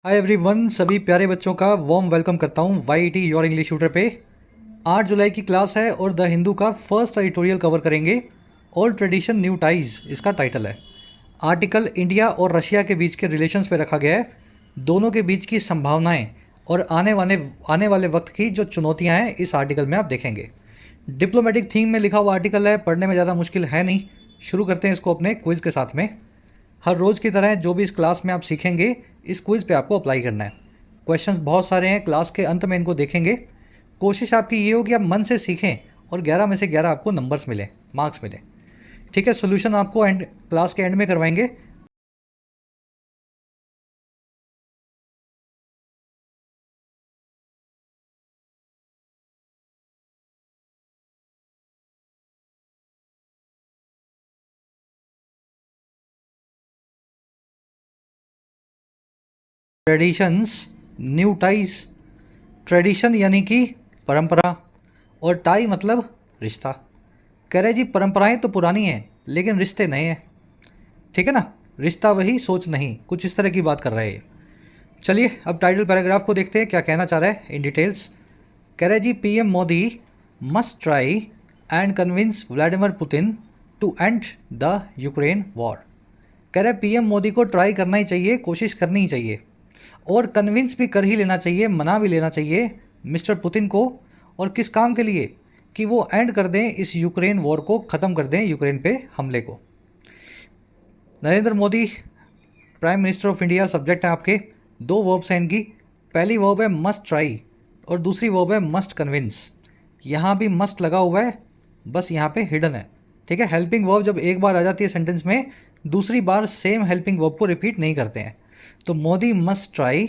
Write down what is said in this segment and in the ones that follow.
Hi everyone, सभी प्यारे बच्चों का वार्म वेलकम करता हूँ वाईटी योर इंग्लिश ट्यूटर पे। 8 जुलाई की क्लास है और द हिंदू का फर्स्ट एडिटोरियल कवर करेंगे। ओल्ड ट्रेडिशन न्यू टाइज इसका टाइटल है। आर्टिकल इंडिया और रशिया के बीच के रिलेशंस पे रखा गया है, दोनों के बीच की संभावनाएं और आने वाले वक्त की जो चुनौतियां हैं इस आर्टिकल में आप देखेंगे। डिप्लोमेटिक थीम में लिखा हुआ आर्टिकल है, पढ़ने में ज़्यादा मुश्किल है नहीं। शुरू करते हैं इसको अपने क्विज़ के साथ में। हर रोज़ की तरह जो भी इस क्लास में आप सीखेंगे इस क्विज़ पे आपको अप्लाई करना है। क्वेश्चंस बहुत सारे हैं, क्लास के अंत में इनको देखेंगे। कोशिश आपकी ये हो कि आप मन से सीखें और 11 में से 11 आपको नंबर्स मिले, मार्क्स मिले। ठीक है, सोल्यूशन आपको क्लास के एंड में करवाएंगे। Traditions new ties. ट्रेडिशन यानी कि परंपरा और टाई मतलब रिश्ता। कह रहे जी परंपराएं तो पुरानी हैं लेकिन रिश्ते नए हैं। ठीक है ना, रिश्ता वही सोच नहीं, कुछ इस तरह की बात कर रहे हैं। चलिए अब टाइटल पैराग्राफ को देखते हैं क्या कहना चाह रहा है इन डिटेल्स। कह रहे जी PM Modi must try and convince Vladimir Putin to end the Ukraine war. कह रहे पीएम मोदी को ट्राई करना ही चाहिए, कोशिश करनी ही चाहिए और कन्विंस भी कर ही लेना चाहिए, मना भी लेना चाहिए मिस्टर पुतिन को। और किस काम के लिए? कि वो एंड कर दें इस यूक्रेन वॉर को, ख़त्म कर दें यूक्रेन पे हमले को। Narendra Modi prime minister of India subject है आपके। दो वर्ब्स हैं इनकी। पहली वर्ब है मस्ट ट्राई और दूसरी वर्ब है मस्ट कन्विंस। यहाँ भी मस्ट लगा हुआ है, बस यहाँ पे हिडन है। ठीक है, हेल्पिंग वर्ब जब एक बार आ जाती है सेंटेंस में, दूसरी बार सेम हेल्पिंग वर्ब को रिपीट नहीं करते हैं। तो Modi must try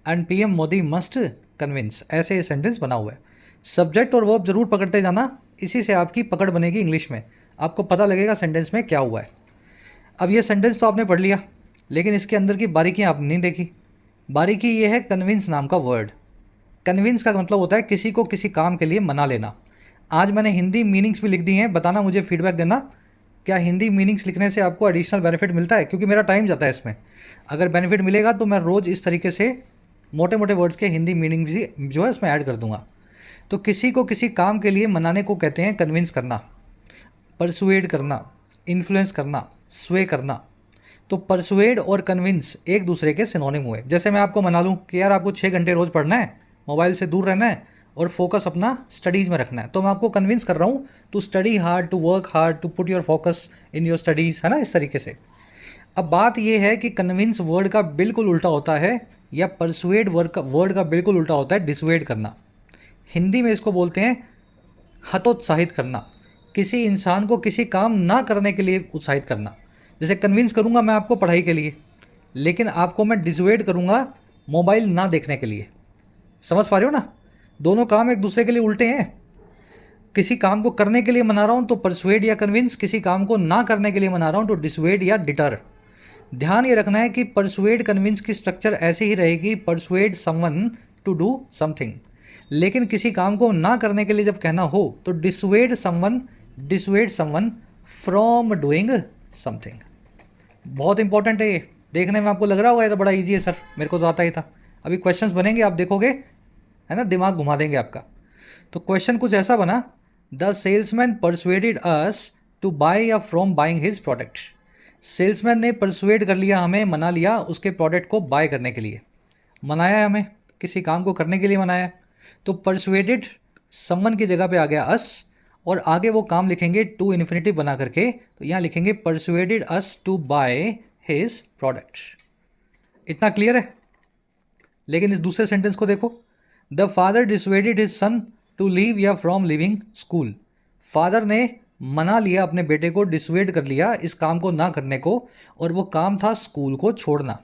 and PM Modi must convince, ऐसे ये सेंटेंस बना हुआ है। सब्जेक्ट और वर्ब जरूर पकड़ते जाना, इसी से आपकी पकड़ बनेगी इंग्लिश में, आपको पता लगेगा सेंटेंस में क्या हुआ है। अब ये सेंटेंस तो आपने पढ़ लिया, लेकिन इसके अंदर की बारीकियाँ आपने नहीं देखी। बारीकी ये है कन्विंस नाम का वर्ड। कन्विंस का मतलब होता है किसी को किसी काम के लिए मना लेना। आज मैंने हिंदी मीनिंग्स भी लिख दी हैं, बताना, मुझे फीडबैक देना क्या हिंदी मीनिंग्स लिखने से आपको एडिशनल बेनिफिट मिलता है, क्योंकि मेरा टाइम जाता है इसमें। अगर बेनिफिट मिलेगा तो मैं रोज़ इस तरीके से मोटे मोटे वर्ड्स के हिंदी मीनिंग भी जो है इसमें ऐड कर दूंगा। तो किसी को किसी काम के लिए मनाने को कहते हैं कन्विंस करना, परसुएड करना, इन्फ्लुएंस करना, स्वे करना। तो परसुएड और कन्विंस एक दूसरे के सिनोनिम हुए। जैसे मैं आपको मना लूँ कि यार आपको 6 घंटे रोज़ पढ़ना है, मोबाइल से दूर रहना है और फोकस अपना स्टडीज़ में रखना है, तो मैं आपको कन्विंस कर रहा हूँ to study hard, to work hard, to put your focus in your studies, है ना, इस तरीके से। अब बात यह है कि कन्विंस वर्ड का बिल्कुल उल्टा होता है, या परसुएड वर्ड का बिल्कुल उल्टा होता है डिसुएड करना। हिंदी में इसको बोलते हैं हतोत्साहित करना, किसी इंसान को किसी काम ना करने के लिए उत्साहित करना। जैसे कन्विंस करूंगा मैं आपको पढ़ाई के लिए, लेकिन आपको मैं डिसुएड करूंगा मोबाइल ना देखने के लिए। समझ पा रहे हो ना, दोनों काम एक दूसरे के लिए उल्टे हैं। किसी काम को करने के लिए मना रहा हूं तो परसुएड या कन्विंस, किसी काम को ना करने के लिए मना रहा हूं तो डिसुएड या डिटर। ध्यान ये रखना है कि परसुएड कन्विंस की स्ट्रक्चर ऐसे ही रहेगी, persuade someone to do something. लेकिन किसी काम को ना करने के लिए जब कहना हो तो डिसुएड समवन फ्रॉम डूइंग समथिंग। बहुत इंपॉर्टेंट है ये। देखने में आपको लग रहा होगा ये तो बड़ा इजी है सर, मेरे को तो आता ही था। अभी क्वेश्चंस बनेंगे, आप देखोगे, है ना, दिमाग घुमा देंगे आपका। तो क्वेश्चन कुछ ऐसा बना, the salesman persuaded us to buy या from buying his product. Salesman ने परसुएड कर लिया, हमें मना लिया उसके प्रोडक्ट को बाय करने के लिए। मनाया है हमें, किसी काम को करने के लिए मनाया। तो परसुएडेड समवन की जगह पे आ गया अस, और आगे वो काम लिखेंगे टू इन्फिनिटिव बना करके, तो यहाँ लिखेंगे persuaded us to buy his product. इतना क्लियर है? लेकिन इस दूसरे सेंटेंस को देखो, the father dissuaded his son to leave या फ्रॉम लिविंग स्कूल। फादर ने मना लिया अपने बेटे को, डिसुएड कर लिया इस काम को ना करने को, और वो काम था स्कूल को छोड़ना।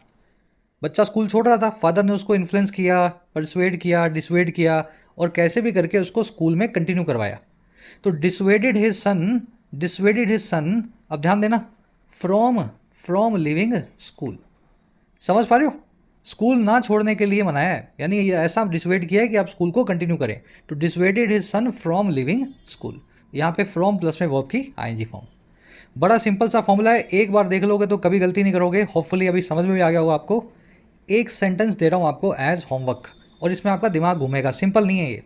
बच्चा स्कूल छोड़ रहा था, फादर ने उसको इन्फ्लुएंस किया, परसुएड किया, डिसुएड किया, और कैसे भी करके उसको स्कूल में कंटिन्यू करवाया। तो डिसुएडेड हिज सन, अब ध्यान देना, फ्रॉम लिविंग स्कूल। समझ पा रहे हो? स्कूल ना छोड़ने के लिए मनाया है, यानी ये ऐसा डिसुएड किया है कि आप स्कूल को कंटिन्यू करें। तो dissuaded his son from leaving school, यहाँ पे फ्रॉम प्लस में वर्ब की आईएनजी फॉर्म। बड़ा सिंपल सा फॉर्मूला है, एक बार देख लोगे तो कभी गलती नहीं करोगे। होपफुली अभी समझ में भी आ गया होगा आपको। एक सेंटेंस दे रहा हूँ आपको एज होमवर्क, और इसमें आपका दिमाग घूमेगा, सिंपल नहीं है ये।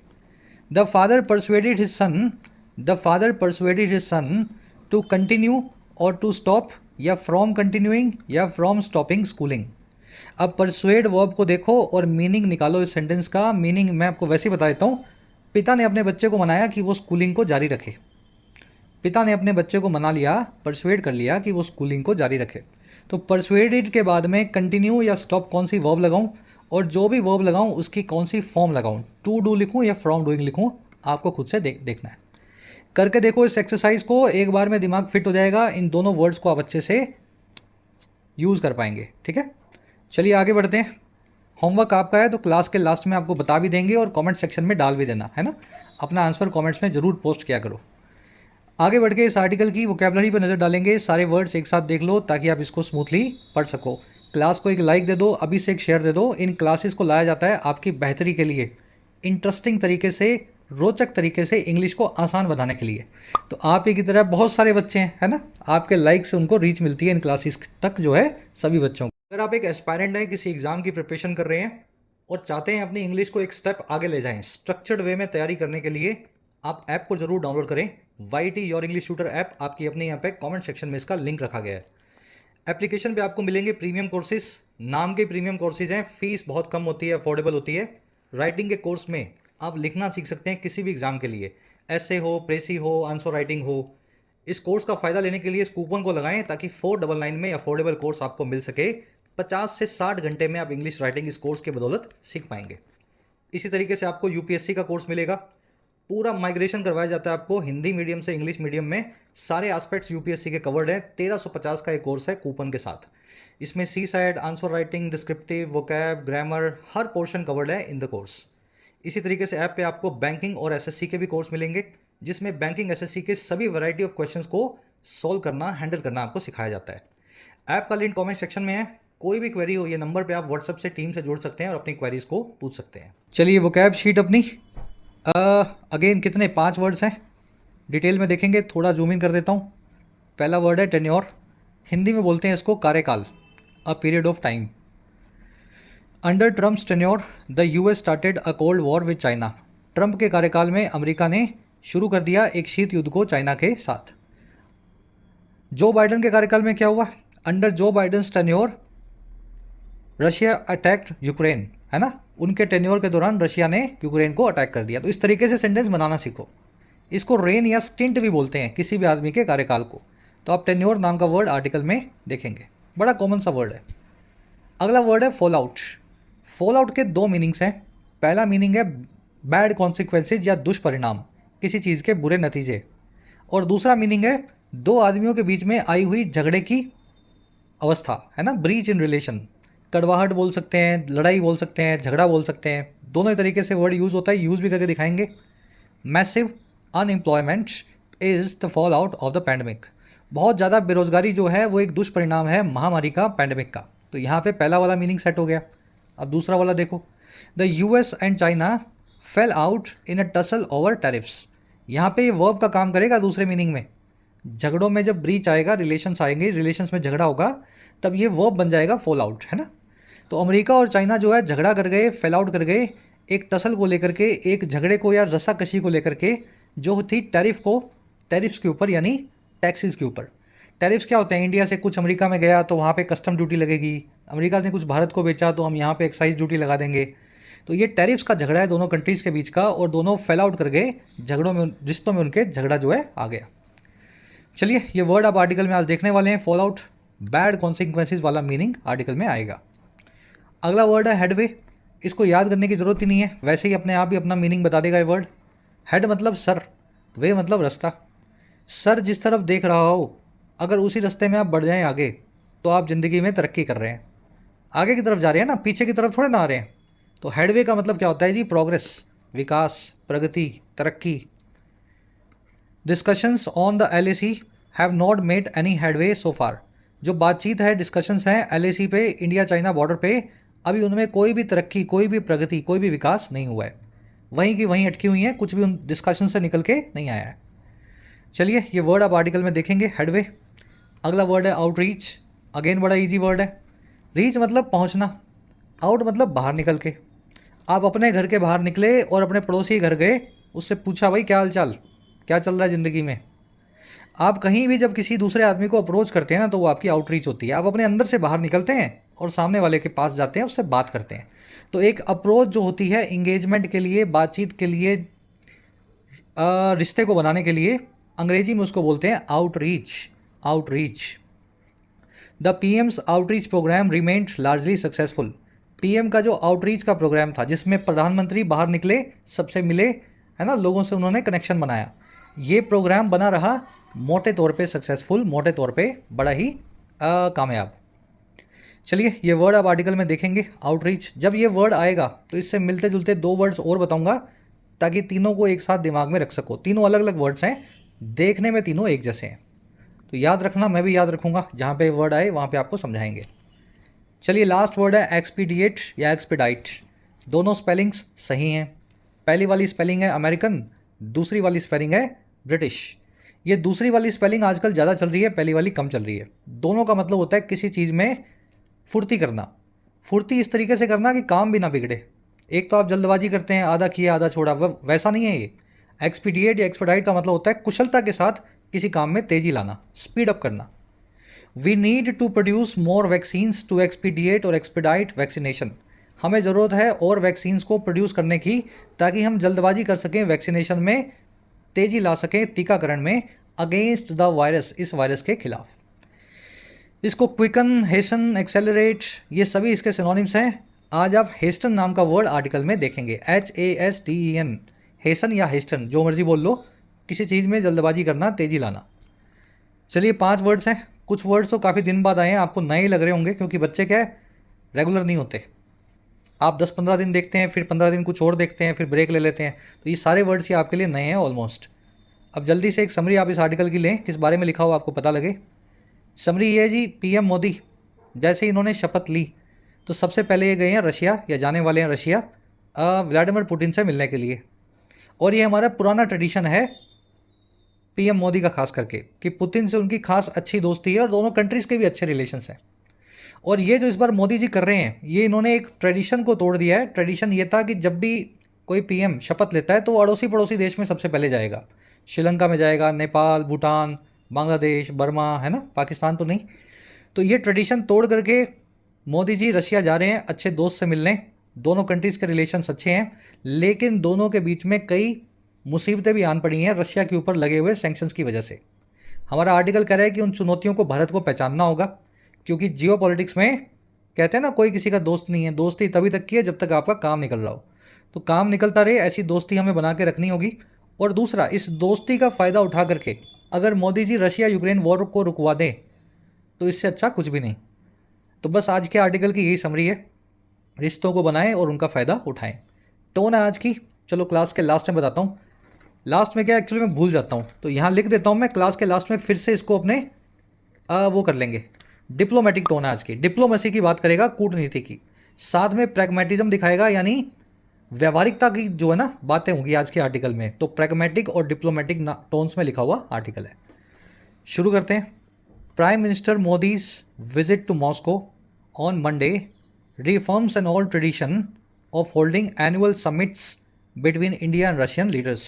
The father persuaded his son, the father persuaded his son to continue or to stop, या फ्रॉम कंटिन्यूइंग या फ्रॉम स्टॉपिंग स्कूलिंग। अब परसुएड वर्ब को देखो और मीनिंग निकालो इस सेंटेंस का। मीनिंग मैं आपको वैसे ही बता देता हूँ। पिता ने अपने बच्चे को मनाया कि वो स्कूलिंग को जारी रखे। पिता ने अपने बच्चे को मना लिया, परसुएड कर लिया कि वो स्कूलिंग को जारी रखे। तो परसुएडेड के बाद में कंटिन्यू या स्टॉप कौन सी वर्ब लगाऊं, और जो भी वर्ब लगाऊं उसकी कौन सी फॉर्म लगाऊं, टू डू लिखूं या फ्रॉम डूइंग लिखूं, आपको खुद से देखना है। करके देखो इस एक्सरसाइज को, एक बार में दिमाग फिट हो जाएगा, इन दोनों वर्ड्स को आप अच्छे से यूज़ कर पाएंगे। ठीक है, चलिए आगे बढ़ते हैं। होमवर्क आपका है तो क्लास के लास्ट में आपको बता भी देंगे और कमेंट सेक्शन में डाल भी देना है ना। अपना आंसर कमेंट्स में ज़रूर पोस्ट किया करो। आगे बढ़ के इस आर्टिकल की वोकैबुलरी पर नज़र डालेंगे। सारे वर्ड्स एक साथ देख लो ताकि आप इसको स्मूथली पढ़ सको। क्लास को एक लाइक दे दो, अभी से एक शेयर दे दो। इन क्लासेस को लाया जाता है आपकी बेहतरी के लिए, इंटरेस्टिंग तरीके से, रोचक तरीके से, इंग्लिश को आसान बनाने के लिए। तो आप ही की तरह बहुत सारे बच्चे हैं, है ना, आपके लाइक से उनको रीच मिलती है इन क्लासेस तक जो है सभी बच्चों को। अगर आप एक एस्पायरेंट हैं, किसी एग्ज़ाम की प्रिपरेशन कर रहे हैं और चाहते हैं अपनी इंग्लिश को एक स्टेप आगे ले जाएं, स्ट्रक्चर्ड वे में तैयारी करने के लिए आप ऐप को जरूर डाउनलोड करें। YT your English tutor app आपकी अपनी यहाँ पे कमेंट सेक्शन में इसका लिंक रखा गया है। एप्लीकेशन पे आपको मिलेंगे प्रीमियम कोर्सेज, नाम के प्रीमियम कोर्सेज हैं, फीस बहुत कम होती है, अफोर्डेबल होती है। राइटिंग के कोर्स में आप लिखना सीख सकते हैं किसी भी एग्जाम के लिए, ऐसे हो, प्रेसी हो, आंसर राइटिंग हो। इस कोर्स का फ़ायदा लेने के लिए इस कूपन को लगाएं ताकि 499 में अफोर्डेबल कोर्स आपको मिल सके। 50 से 60 घंटे में आप इंग्लिश राइटिंग इस कोर्स के बदौलत सीख पाएंगे। इसी तरीके से आपको UPSC का कोर्स मिलेगा, पूरा माइग्रेशन करवाया जाता है आपको हिंदी मीडियम से इंग्लिश मीडियम में। सारे एस्पेक्ट्स UPSC के कवर्ड हैं। 1350 का एक कोर्स है कूपन के साथ। इसमें CSAT, answer writing, descriptive, vocab, grammar, हर पोर्शन कवर्ड है इन द कोर्स। इसी तरीके से ऐप पे आपको बैंकिंग और SSC के भी कोर्स मिलेंगे, जिसमें बैंकिंग SSC के सभी वैरायटी ऑफ क्वेश्चंस को सॉल्व करना, हैंडल करना आपको सिखाया जाता है। ऐप का लिंक कमेंट सेक्शन में है। कोई भी क्वेरी हो, ये नंबर पे आप व्हाट्सएप से टीम से जुड़ सकते हैं और अपनी क्वेरीज को पूछ सकते हैं। चलिए वोकैब शीट अपनी अगेन कितने 5 वर्ड्स हैं, डिटेल में देखेंगे। थोड़ा जूम इन कर देता हूँ। पहला वर्ड है टेन्योर, हिंदी में बोलते हैं इसको कार्यकाल, a period of time. Under Trump's tenure the US started a cold war with China. Trump के कार्यकाल में अमेरिका ने शुरू कर दिया एक शीत युद्ध को चाइना के साथ। जो बाइडन के कार्यकाल में क्या हुआ? अंडर जो बाइडन्स टेन्योर रशिया अटैक्ड यूक्रेन, है ना, उनके टेन्योर के दौरान रशिया ने यूक्रेन को अटैक कर दिया। तो इस तरीके से सेंटेंस बनाना सीखो। इसको रेन या स्टिंट भी बोलते हैं किसी भी आदमी के कार्यकाल को। तो आप टेन्योर नाम का वर्ड आर्टिकल में देखेंगे, बड़ा कॉमन सा वर्ड है। अगला वर्ड है फॉल आउट। फॉल आउट के 2 मीनिंग्स हैं। पहला मीनिंग है बैड कॉन्सिक्वेंसेज या दुष्परिणाम, किसी चीज़ के बुरे नतीजे। और दूसरा मीनिंग है 2 आदमियों के बीच में आई हुई झगड़े की अवस्था, है ना, ब्रीच इन रिलेशन। कड़वाहट बोल सकते हैं, लड़ाई बोल सकते हैं, झगड़ा बोल सकते हैं, दोनों ही तरीके से वर्ड यूज़ होता है, यूज़ भी करके दिखाएंगे। Massive unemployment is the fall out of the pandemic. बहुत ज़्यादा बेरोजगारी जो है वो एक दुष्परिणाम है महामारी का, पैंडमिक का। तो यहाँ पे पहला वाला मीनिंग सेट हो गया। अब दूसरा वाला देखो, the US and China fail out in a tussle over tariffs. यहाँ पे ये वर्ब का काम करेगा दूसरे मीनिंग में। झगड़ों में जब ब्रीच आएगा, रिलेशंस आएंगे, रिलेशंस में झगड़ा होगा, तब ये वर्ब बन जाएगा फॉल आउट, है ना। तो अमेरिका और चाइना जो है झगड़ा कर गए, फेल आउट कर गए, एक टसल को लेकर के, एक झगड़े को या रस्साकशी को लेकर के, जो थी टैरिफ्स के ऊपर, यानी टैक्सेस के ऊपर। टैरिफ्स क्या होते हैं? इंडिया से कुछ अमेरिका में गया तो वहाँ पे कस्टम ड्यूटी लगेगी, अमेरिका से कुछ भारत को बेचा तो हम यहाँ पे एक्साइज ड्यूटी लगा देंगे। तो ये टैरिफ्स का झगड़ा है दोनों कंट्रीज़ के बीच का, और दोनों फेल आउट कर गए, झगड़ों में, रिश्तों में उनके झगड़ा जो है आ गया। चलिए ये वर्ड आप आर्टिकल में आज देखने वाले हैं। फॉल आउट, बैड कॉन्सिक्वेंसेज वाला मीनिंग आर्टिकल में आएगा। अगला वर्ड है हेडवे। इसको याद करने की ज़रूरत ही नहीं है, वैसे ही अपने आप ही अपना मीनिंग बता देगा ये वर्ड। हेड मतलब सर, वे मतलब रास्ता। सर जिस तरफ देख रहा हो, अगर उसी रास्ते में आप बढ़ जाएं आगे, तो आप ज़िंदगी में तरक्की कर रहे हैं, आगे की तरफ जा रहे हैं ना, पीछे की तरफ थोड़े ना आ रहे हैं। तो हेडवे का मतलब क्या होता है जी? प्रोग्रेस, विकास, प्रगति, तरक्की। Discussions on the LAC have not made any headway so far. जो बातचीत है, डिस्कशंस हैं LAC पे, इंडिया चाइना बॉर्डर पे, अभी उनमें कोई भी तरक्की, कोई भी प्रगति, कोई भी विकास नहीं हुआ है। वहीं की वहीं अटकी हुई हैं, कुछ भी उन डिस्कशन से निकल के नहीं आया है। चलिए ये वर्ड आप आर्टिकल में देखेंगे, हेडवे। अगला वर्ड है आउटरीच। अगेन बड़ा इजी वर्ड है। रीच मतलब पहुंचना, आउट मतलब बाहर निकल के। आप अपने घर के बाहर निकले और अपने पड़ोसी घर गए, उससे पूछा भाई क्या हाल चाल, क्या चल रहा है ज़िंदगी में। आप कहीं भी जब किसी दूसरे आदमी को अप्रोच करते हैं ना, तो वो आपकी आउटरीच होती है। आप अपने अंदर से बाहर निकलते हैं और सामने वाले के पास जाते हैं, उससे बात करते हैं। तो एक अप्रोच जो होती है इंगेजमेंट के लिए, बातचीत के लिए, रिश्ते को बनाने के लिए, अंग्रेजी में उसको बोलते हैं outreach. Outreach. The PM's outreach programme remained largely successful. PM का जो आउटरीच का प्रोग्राम था, जिसमें प्रधानमंत्री बाहर निकले, सबसे मिले, है ना, लोगों से उन्होंने कनेक्शन बनाया, ये प्रोग्राम बना रहा मोटे तौर पे सक्सेसफुल, मोटे तौर पे बड़ा ही कामयाब। चलिए, ये वर्ड आप आर्टिकल में देखेंगे, आउटरीच। जब ये वर्ड आएगा तो इससे मिलते जुलते दो वर्ड्स और बताऊंगा, ताकि तीनों को एक साथ दिमाग में रख सको। तीनों अलग अलग वर्ड्स हैं, देखने में तीनों एक जैसे हैं, तो याद रखना, मैं भी याद रखूंगा, जहाँ पे वर्ड आए वहाँ पे आपको समझाएंगे। चलिए, लास्ट वर्ड है एक्सपीडिएट या एक्सपेडाइट। दोनों स्पेलिंग्स सही हैं। पहली वाली स्पेलिंग है अमेरिकन, दूसरी वाली स्पेलिंग है ब्रिटिश। ये दूसरी वाली स्पेलिंग आजकल ज़्यादा चल रही है, पहली वाली कम चल रही है। दोनों का मतलब होता है किसी चीज़ में फुर्ती करना। फुर्ती इस तरीके से करना कि काम भी ना बिगड़े। एक तो आप जल्दबाजी करते हैं, आधा किया आधा छोड़ा, वैसा नहीं है ये। एक्सपीडिएट या एक्सपेडाइट का मतलब होता है कुशलता के साथ किसी काम में तेजी लाना, स्पीड अप करना। We need to produce more vaccines to expediate और एक्सपेडाइट वैक्सीनेशन। हमें ज़रूरत है और वैक्सीन्स को प्रोड्यूस करने की, ताकि हम जल्दबाजी कर सकें वैक्सीनेशन में, तेजी ला सकें टीकाकरण में, अगेंस्ट द वायरस, इस वायरस के खिलाफ। इसको क्विकन, हेसन, एक्सेलरेट, ये सभी इसके सिनोनिम्स हैं। आज आप हेस्टन नाम का वर्ड आर्टिकल में देखेंगे, HASTEN। हेसन या हेस्टन, जो मर्जी बोल लो, किसी चीज़ में जल्दबाजी करना, तेजी लाना। चलिए, 5 वर्ड्स हैं। कुछ वर्ड्स तो काफ़ी दिन बाद आए हैं, आपको नए लग रहे होंगे, क्योंकि बच्चे क्या है, रेगुलर नहीं होते। आप 10-15 दिन देखते हैं, फिर 15 दिन कुछ और देखते हैं, फिर ब्रेक ले लेते हैं। तो ये सारे वर्ड्स ही आपके लिए नए हैं ऑलमोस्ट। अब जल्दी से एक समरी आप इस आर्टिकल की लें, किस बारे में लिखा हो आपको पता लगे। समरी ये है जी, पीएम मोदी जैसे इन्होंने शपथ ली, तो सबसे पहले ये गए हैं रशिया, या जाने वाले हैं रशिया, व्लादिमीर पुतिन से मिलने के लिए। और ये हमारा पुराना ट्रेडिशन है पीएम मोदी का, खास करके कि पुतिन से उनकी खास अच्छी दोस्ती है और दोनों कंट्रीज़ के भी अच्छे रिलेशंस हैं। और ये जो इस बार मोदी जी कर रहे हैं, ये इन्होंने एक ट्रेडिशन को तोड़ दिया है। ट्रेडिशन ये था कि जब भी कोई पीएम शपथ लेता है तो वो अड़ोसी पड़ोसी देश में सबसे पहले जाएगा। श्रीलंका में जाएगा, नेपाल, भूटान, बांग्लादेश, बर्मा, है ना, पाकिस्तान तो नहीं। तो ये ट्रेडिशन तोड़ करके मोदी जी रशिया जा रहे हैं अच्छे दोस्त से मिलने। दोनों कंट्रीज़ के रिलेशंस अच्छे हैं, लेकिन दोनों के बीच में कई मुसीबतें भी आन पड़ी हैं रशिया के ऊपर लगे हुए सैंक्शंस की वजह से। हमारा आर्टिकल कह रहा है कि उन चुनौतियों को भारत को पहचानना होगा, क्योंकि जियो पॉलिटिक्स में कहते हैं ना, कोई किसी का दोस्त नहीं है। दोस्ती तभी तक की है जब तक आपका काम निकल रहा हो। तो काम निकलता रहे, ऐसी दोस्ती हमें बना के रखनी होगी। और दूसरा, इस दोस्ती का फ़ायदा उठा करके अगर Modi ji Russia Ukraine war को रुकवा दें, तो इससे अच्छा कुछ भी नहीं। तो बस आज के आर्टिकल की यही समरी है, रिश्तों को बनाएं और उनका फ़ायदा उठाएं। टोन है आज की। चलो, क्लास के लास्ट में बताता हूँ। लास्ट में क्या, एक्चुअली मैं भूल जाता हूँ, तो यहाँ लिख देता हूँ मैं, क्लास के लास्ट में फिर से इसको अपने वो कर लेंगे। डिप्लोमेटिक टोन है आज की, डिप्लोमेसी की बात करेगा, कूटनीति की, साथ में प्रैग्मेटिज्म दिखाएगा, यानी व्यवहारिकता की जो है ना बातें होंगी आज के आर्टिकल में। तो प्रैग्मेटिक और डिप्लोमेटिक टोन्स में लिखा हुआ आर्टिकल है। शुरू करते हैं। Prime minister Modi's visit to Moscow on Monday reaffirms an old tradition of holding annual summits between India and Russian leaders।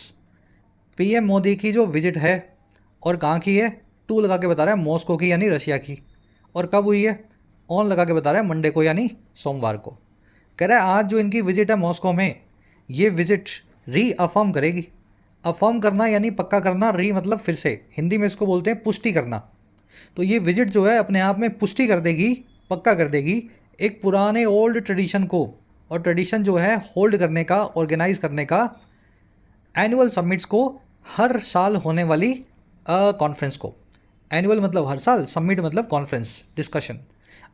PM Modi की जो विजिट है, और कहाँ की है, टू लगा के बता रहा है, मॉस्को की यानी रशिया की। और कब हुई है, ऑन लगा के बता रहा है, मंडे को यानी सोमवार को। कह रहा है आज जो इनकी विजिट है मॉस्को में, ये विजिट रीअफर्म करेगी। अफर्म करना यानी पक्का करना, री मतलब फिर से, हिंदी में इसको बोलते हैं पुष्टि करना। तो ये विजिट जो है अपने आप में पुष्टि कर देगी, पक्का कर देगी एक पुराने ओल्ड ट्रेडिशन को। और ट्रेडिशन जो है होल्ड करने का, ऑर्गेनाइज करने का, एनुअल समिट्स को, हर साल होने वाली कॉन्फ्रेंस को। एनुअल मतलब हर साल, समिट मतलब कॉन्फ्रेंस, डिस्कशन।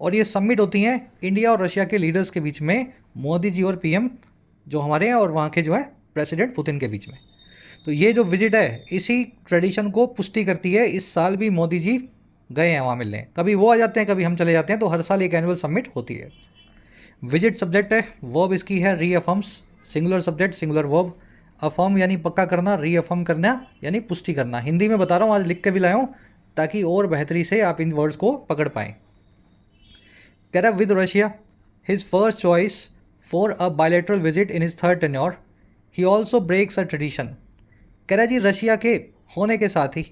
और ये समिट होती हैं इंडिया और रशिया के लीडर्स के बीच में, मोदी जी और पीएम जो हमारे हैं और वहाँ के जो है प्रेसिडेंट पुतिन के बीच में। तो ये जो विजिट है इसी ट्रेडिशन को पुष्टि करती है। इस साल भी मोदी जी गए हैं वहाँ मिलने, कभी वो आ जाते हैं, कभी हम चले जाते हैं, तो हर साल एक एनुअल समिट होती है। विजिट सब्जेक्ट है, वर्ब इसकी है रीअफर्म्स, singular subject, singular verb. Affirm यानी पक्का करना, रीअफर्म करना यानी पुष्टि करना। हिंदी में बता रहा हूँ, आज लिख के भी लाया हूँ ताकि और बेहतरी से आप इन वर्ड्स को पकड़ पाएँ। कह रहा with Russia his first choice for a bilateral visit in his third tenure, he also breaks a tradition. कह रहा जी रशिया के होने के साथ ही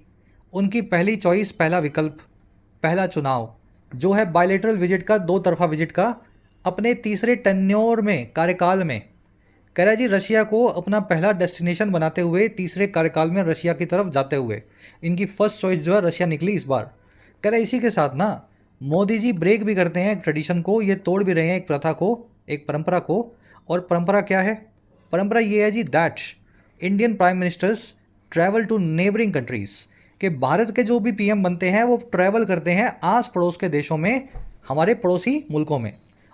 उनकी पहली चॉइस, पहला विकल्प, पहला चुनाव जो है बायलेटरल विजिट का, दो तरफा विजिट का, अपने तीसरे टेन्योर में, कार्यकाल में, कह रहा है जी रशिया को अपना पहला डेस्टिनेशन बनाते हुए, तीसरे कार्यकाल में रशिया की तरफ जाते हुए इनकी फर्स्ट चॉइस जो है रशिया निकली इस बार। कह रहा है इसी के साथ ना मोदी जी ब्रेक भी करते हैं एक ट्रेडिशन को, ये तोड़ भी रहे हैं एक प्रथा को, एक परंपरा को। और परंपरा क्या है? परंपरा ये है जी that Indian prime ministers travel to neighbouring countries, कि भारत के जो भी पीएम बनते हैं वो ट्रैवल करते हैं आस पड़ोस के देशों में, हमारे पड़ोसी मुल्कों में।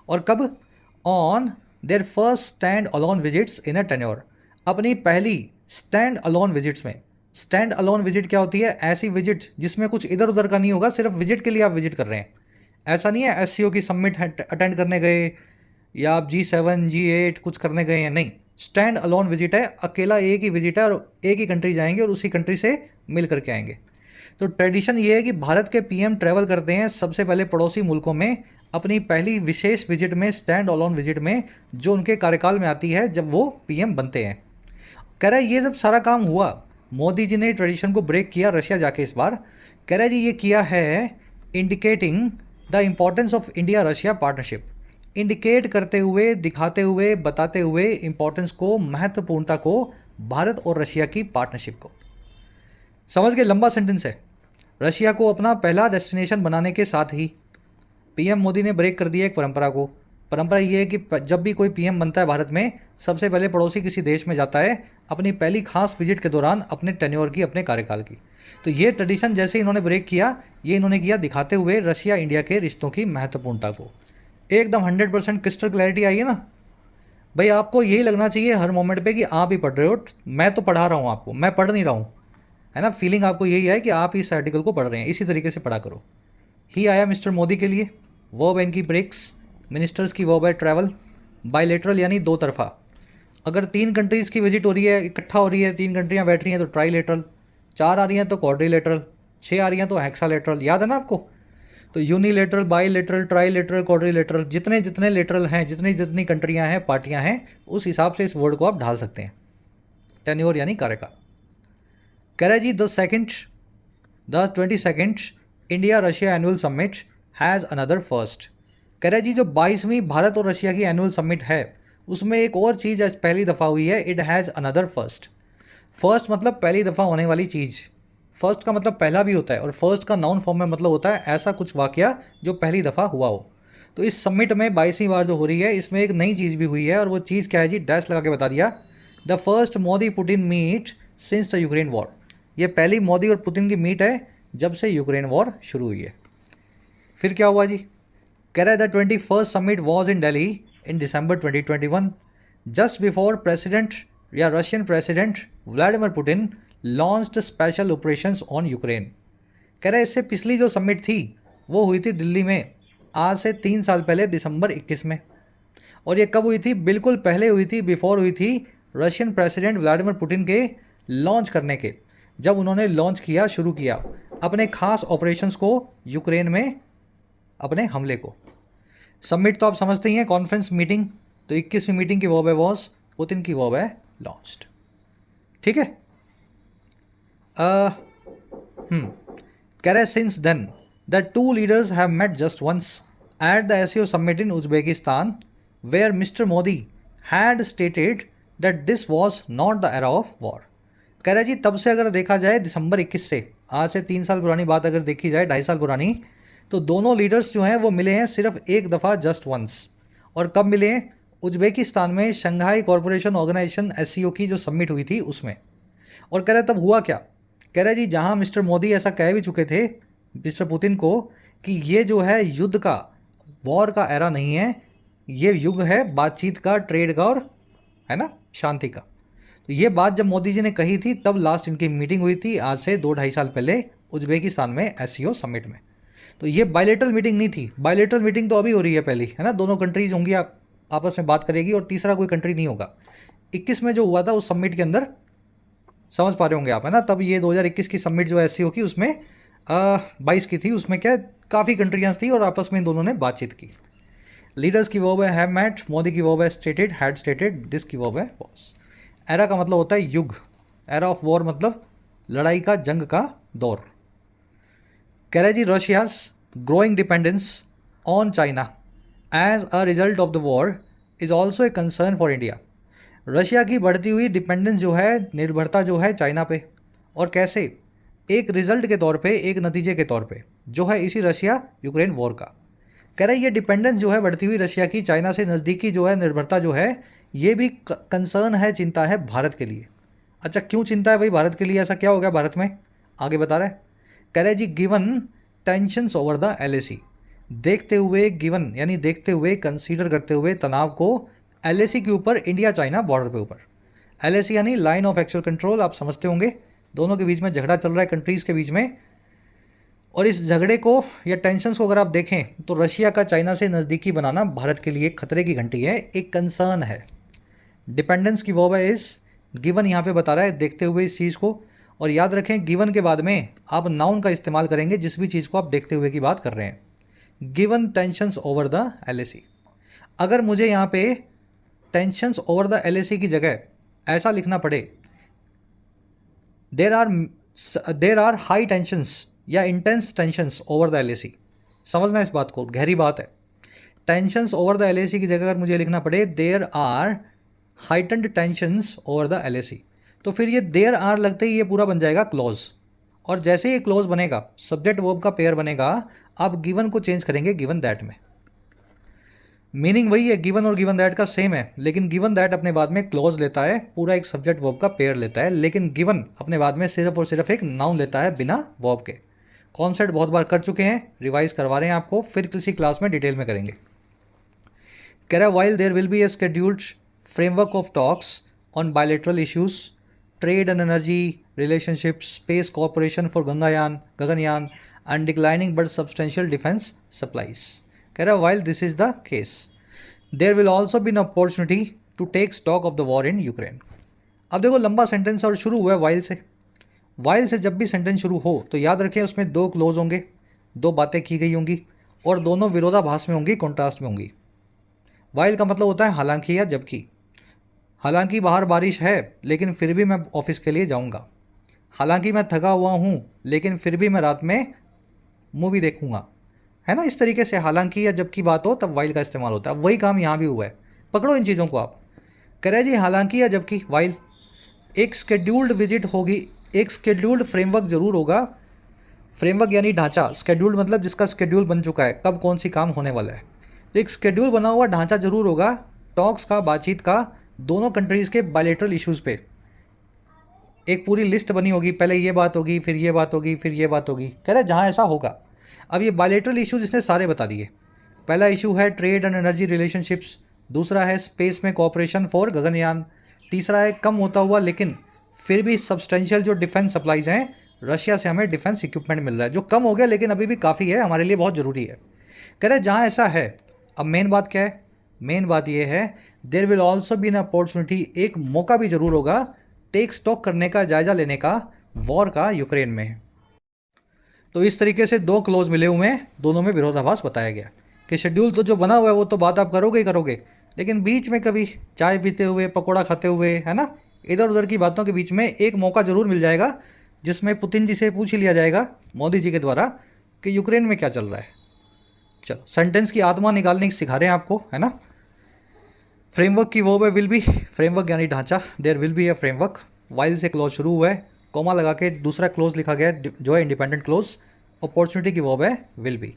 और कब? On their first stand alone visits in a tenure, अपनी पहली स्टैंड अलोन विजिट्स में। स्टैंड अलोन विजिट क्या होती है? ऐसी विजिट जिसमें कुछ इधर उधर का नहीं होगा, सिर्फ विजिट के लिए आप विजिट कर रहे हैं। ऐसा नहीं है एससीओ की समिट अटेंड करने गए या आप G7 G8 कुछ करने गए हैं, नहीं। स्टैंड अलोन विजिट है, अकेला एक ही विजिट है और एक ही कंट्री जाएंगे और उसी कंट्री से मिल करके आएंगे। तो ट्रेडिशन ये है कि भारत के पीएम ट्रैवल करते हैं सबसे पहले पड़ोसी मुल्कों में अपनी पहली विशेष विजिट में, स्टैंड अलोन विजिट में, जो उनके कार्यकाल में आती है जब वो पीएम बनते हैं। कह रहा है ये जब सारा काम हुआ, मोदी जी ने ट्रेडिशन को ब्रेक किया रशिया जाके इस बार। कह रहा है जी ये किया है indicating the importance of India Russia partnership, indicate करते हुए, दिखाते हुए, बताते हुए इम्पोर्टेंस को, महत्वपूर्णता को, भारत और रशिया की पार्टनरशिप को। समझ के? लंबा सेंटेंस है। रशिया को अपना पहला डेस्टिनेशन बनाने के साथ ही पीएम मोदी ने ब्रेक कर दिया एक परंपरा को। परंपरा ये है कि जब भी कोई पीएम बनता है भारत में, सबसे पहले पड़ोसी किसी देश में जाता है अपनी पहली खास विजिट के दौरान, अपने टेन्योर की, अपने कार्यकाल की। तो ये ट्रेडिशन जैसे इन्होंने ब्रेक किया, ये इन्होंने किया दिखाते हुए रशिया इंडिया के रिश्तों की महत्वपूर्णता को। एकदम 100% क्रिस्टल क्लैरिटी आई है ना भाई? आपको यही लगना चाहिए हर मोमेंट पे कि आप ही पढ़ रहे हो, मैं तो पढ़ा रहा हूँ आपको, मैं पढ़ नहीं रहा हूँ, है ना? फीलिंग आपको यही है कि आप इस आर्टिकल को पढ़ रहे हैं, इसी तरीके से पढ़ा करो। ही आया मिस्टर मोदी के लिए, वर्ब इनकी ब्रेक्स, मिनिस्टर्स की वर्ब है ट्रैवल, बायलेटरल यानी दो तरफा। अगर 3 कंट्रीज़ की विजिट हो रही है, इकट्ठा हो रही है, 3 कंट्रियाँ बैठ रही हैं तो ट्राईलेटरल, 4 आ रही हैं तो क्वाड्रिलेटरल, 6 आ रही हैं तो हेक्सालेटरल। याद है ना आपको? तो यूनिलेटरल, बाईलेटरल, ट्राईलेटरल, क्वाड्रिलेटरल, जितने जितने लेटरल हैं, जितनी जितनी कंट्रियाँ हैं, पार्टियाँ हैं, उस हिसाब से इस वर्ड को आप ढाल सकते हैं। टेन्योर यानी कार्यकाल। कह रहा है जी the 22nd India Russia annual summit has another first. कह रहा है जी जो 22वीं भारत और रशिया की एनुअल समिट है, उसमें एक और चीज़ आज पहली दफ़ा हुई है। It has another first. First मतलब पहली दफ़ा होने वाली चीज़। फर्स्ट का मतलब पहला भी होता है, और फर्स्ट का नाउन फॉर्म में मतलब होता है ऐसा कुछ वाकया जो पहली दफ़ा हुआ हो। तो इस समिट में 22वीं बार जो हो रही है, इसमें एक नई चीज़ भी हुई है, और वो चीज़ क्या है जी? डैश लगा के बता दिया। The first Modi Putin meet since the Ukraine war. ये पहली मोदी और पुतिन की मीट है जब से यूक्रेन वॉर शुरू हुई है। फिर क्या हुआ जी? कह रहा है the 21st summit was in Delhi in December 2021 just before president या Russian president Vladimir Putin launched special operations on Ukraine. कह रहा है इससे पिछली जो समिट थी वो हुई थी दिल्ली में आज से 3 साल पहले, दिसंबर 21 में। और ये कब हुई थी? बिल्कुल पहले हुई थी, बिफोर हुई थी रशियन प्रेसिडेंट व्लादिमीर पुतिन के लॉन्च करने के, जब उन्होंने लॉन्च किया, शुरू किया अपने खास ऑपरेशंस को यूक्रेन में, अपने हमले को। समिट तो आप समझते ही हैं, कॉन्फ्रेंस मीटिंग। तो 21वीं मीटिंग की वर्ब है वॉज, पुतिन की वर्ब है लॉन्च्ड। ठीक है। कह रहे since then the two leaders have met just once at the SCO summit in Uzbekistan where mister Modi had stated that this was not the era of war. कह रहे जी तब से अगर देखा जाए, दिसंबर 21 से, आज से 3 साल पुरानी बात अगर देखी जाए, 2.5 साल पुरानी, तो दोनों लीडर्स जो हैं वो मिले हैं सिर्फ एक दफ़ा, जस्ट वंस। और कब मिले हैं? उज्बेकिस्तान में शंघाई कॉरपोरेशन ऑर्गेनाइजेशन एससीओ की जो समिट हुई थी उसमें। और कह रहे तब हुआ क्या? कह रहे जी जहां मिस्टर मोदी ऐसा कह भी चुके थे मिस्टर पुतिन को कि ये जो है युद्ध का, वॉर का एरा नहीं है, ये युग है बातचीत का, ट्रेड का, और है ना, शांति का। तो ये बात जब मोदी जी ने कही थी, तब लास्ट इनकी मीटिंग हुई थी आज से 2-2.5 साल पहले उज्बेकिस्तान में एससीओ समिट में। तो ये बायलेटरल मीटिंग नहीं थी। बायलेटरल मीटिंग तो अभी हो रही है पहली, है ना, दोनों कंट्रीज होंगी, आपस में बात करेगी, और तीसरा कोई कंट्री नहीं होगा। 21 में जो हुआ था उस समिट के अंदर, समझ पा रहे होंगे आप, है ना, तब ये 2021 की समिट जो एससीओ की, उसमें 22 की थी, उसमें क्या काफ़ी कंट्रियाँ थी और आपस में इन दोनों ने बातचीत की। लीडर्स की वर्ब है हैव मेट, मोदी की वर्ब है स्टेटेड, हैड स्टेटेड, दिस की वर्ब है वॉज। एरा का मतलब होता है युग, एरा ऑफ वॉर मतलब लड़ाई का, जंग का दौर। कह रहे जी Russia's growing dependence on China as a result of the war is also a concern for India. Russia की बढ़ती हुई डिपेंडेंस जो है, निर्भरता जो है चाइना पे, और कैसे, एक रिजल्ट के तौर पे, एक नतीजे के तौर पे जो है इसी रशिया यूक्रेन वॉर का। कह रहे ये डिपेंडेंस जो है बढ़ती हुई रशिया की, चाइना से नज़दीकी जो है, निर्भरता जो है, ये भी कंसर्न है, चिंता है भारत के लिए। अच्छा क्यों चिंता है भाई भारत के लिए, ऐसा क्या हो गया भारत में, आगे बता रहा है। कह रहे जी given tensions over the LAC, देखते हुए, गिवन यानी देखते हुए, कंसीडर करते हुए तनाव को एलएसी के ऊपर, इंडिया चाइना बॉर्डर पे ऊपर। एलएसी यानी लाइन ऑफ एक्चुअल कंट्रोल, आप समझते होंगे, दोनों के बीच में झगड़ा चल रहा है कंट्रीज़ के बीच में। और इस झगड़े को या टेंशन्स को अगर आप देखें तो रशिया का चाइना से नज़दीकी बनाना भारत के लिए खतरे की घंटी है, एक कंसर्न है। डिपेंडेंस की वर्ब है इस, गिवन यहाँ पे बता रहा है देखते हुए इस चीज़ को। और याद रखें गिवन के बाद में आप नाउन का इस्तेमाल करेंगे जिस भी चीज़ को आप देखते हुए की बात कर रहे हैं। Given tensions over the LAC, अगर मुझे यहाँ पे टेंशन्स ओवर द एलएसी की जगह ऐसा लिखना पड़े, देर आर हाई टेंशंस या intense tensions over the LAC, समझना इस बात को, गहरी बात है। टेंशंस ओवर द एलएसी की जगह अगर मुझे लिखना पड़े there are heightened tensions over the LAC, तो फिर ये देर आर लगते ही ये पूरा बन जाएगा क्लोज। और जैसे ये क्लोज बनेगा, सब्जेक्ट वर्ब का पेयर बनेगा, आप गिवन को चेंज करेंगे गिवन दैट में। मीनिंग वही है, गिवन और गिवन दैट का सेम है, लेकिन गिवन दैट अपने बाद में क्लोज लेता है, पूरा एक सब्जेक्ट वर्ब का पेयर लेता है, लेकिन गिवन अपने बाद में सिर्फ और सिर्फ एक नाउन लेता है बिना वर्ब के। कॉन्सेप्ट बहुत बार कर चुके हैं, रिवाइज करवा रहे हैं आपको, फिर किसी क्लास में डिटेल में करेंगे। कह रहा है while there will be a scheduled framework of talks on bilateral issues, trade and energy relationship, space corporation for Gaganyaan and declining but substantial defence supplies. कह रहा है while this is the case there will also be an opportunity to take stock of the war in Ukraine. अब देखो लंबा sentence और शुरू हुआ है वाइल से। वाइल से जब भी सेंटेंस शुरू हो तो याद रखें उसमें दो क्लोज होंगे, दो बातें की गई होंगी और दोनों विरोधाभास में होंगी, कॉन्ट्रास्ट में होंगी। वाइल का मतलब होता है हालांकि या जबकि। हालांकि बाहर बारिश है लेकिन फिर भी मैं ऑफिस के लिए जाऊंगा। हालांकि मैं थका हुआ हूँ लेकिन फिर भी मैं रात में मूवी देखूंगा, है ना। इस तरीके से हालांकि या जबकि बात हो तब वाइल का इस्तेमाल होता है। वही काम यहाँ भी हुआ है, पकड़ो इन चीज़ों को आप। कह रहे जी हालांकि या जबकि वाइल, एक स्केड्यूल्ड विजिट होगी, एक स्केड्यूल्ड फ्रेमवर्क जरूर होगा। फ्रेमवर्क यानी ढांचा, स्केड्यूल्ड मतलब जिसका स्केड्यूल बन चुका है, कब कौन सी काम होने वाला है। तो एक स्केड्यूल बना हुआ ढांचा जरूर होगा टॉक्स का, बातचीत का, दोनों कंट्रीज़ के बायलैटरल इश्यूज़ पे। एक पूरी लिस्ट बनी होगी, पहले ये बात होगी, फिर ये बात होगी, फिर ये बात होगी। कह रहे जहाँ ऐसा होगा। अब ये बायलैटरल इश्यूज इसने सारे बता दिए। पहला इशू है ट्रेड एंड एनर्जी रिलेशनशिप्स, दूसरा है स्पेस में कॉपरेशन फॉर गगनयान, तीसरा है कम होता हुआ लेकिन फिर भी सब्सटेंशियल जो डिफेंस सप्लाईज हैं, रशिया से हमें डिफेंस इक्विपमेंट मिल रहा है जो कम हो गया लेकिन अभी भी काफ़ी है, हमारे लिए बहुत ज़रूरी है। कह रहे जहाँ ऐसा है, अब मेन बात क्या है, मेन बात यह है there will also be an opportunity, एक मौका भी जरूर होगा टेक स्टॉक करने का, जायजा लेने का वॉर का यूक्रेन में। तो इस तरीके से दो क्लोज मिले हुए हैं, दोनों में विरोधाभास बताया गया कि शेड्यूल तो जो बना हुआ है वो तो बात आप करोगे ही करोगे, लेकिन बीच में कभी चाय पीते हुए, पकौड़ा खाते हुए, है ना, इधर उधर की बातों के बीच में एक मौका जरूर मिल जाएगा जिसमें पुतिन जी से पूछ ही लिया जाएगा मोदी जी के द्वारा कि यूक्रेन में क्या चल रहा है। चलो सेंटेंस की आत्मा निकालने सिखा रहे हैं आपको, है ना। फ्रेमवर्क की वो है विल बी, फ्रेमवर्क यानी ढांचा, there will be a framework. While से क्लोज शुरू हुआ है, कॉमा लगा के दूसरा क्लोज लिखा गया जो है इंडिपेंडेंट क्लोज। अपॉर्चुनिटी की वर्ब है विल बी।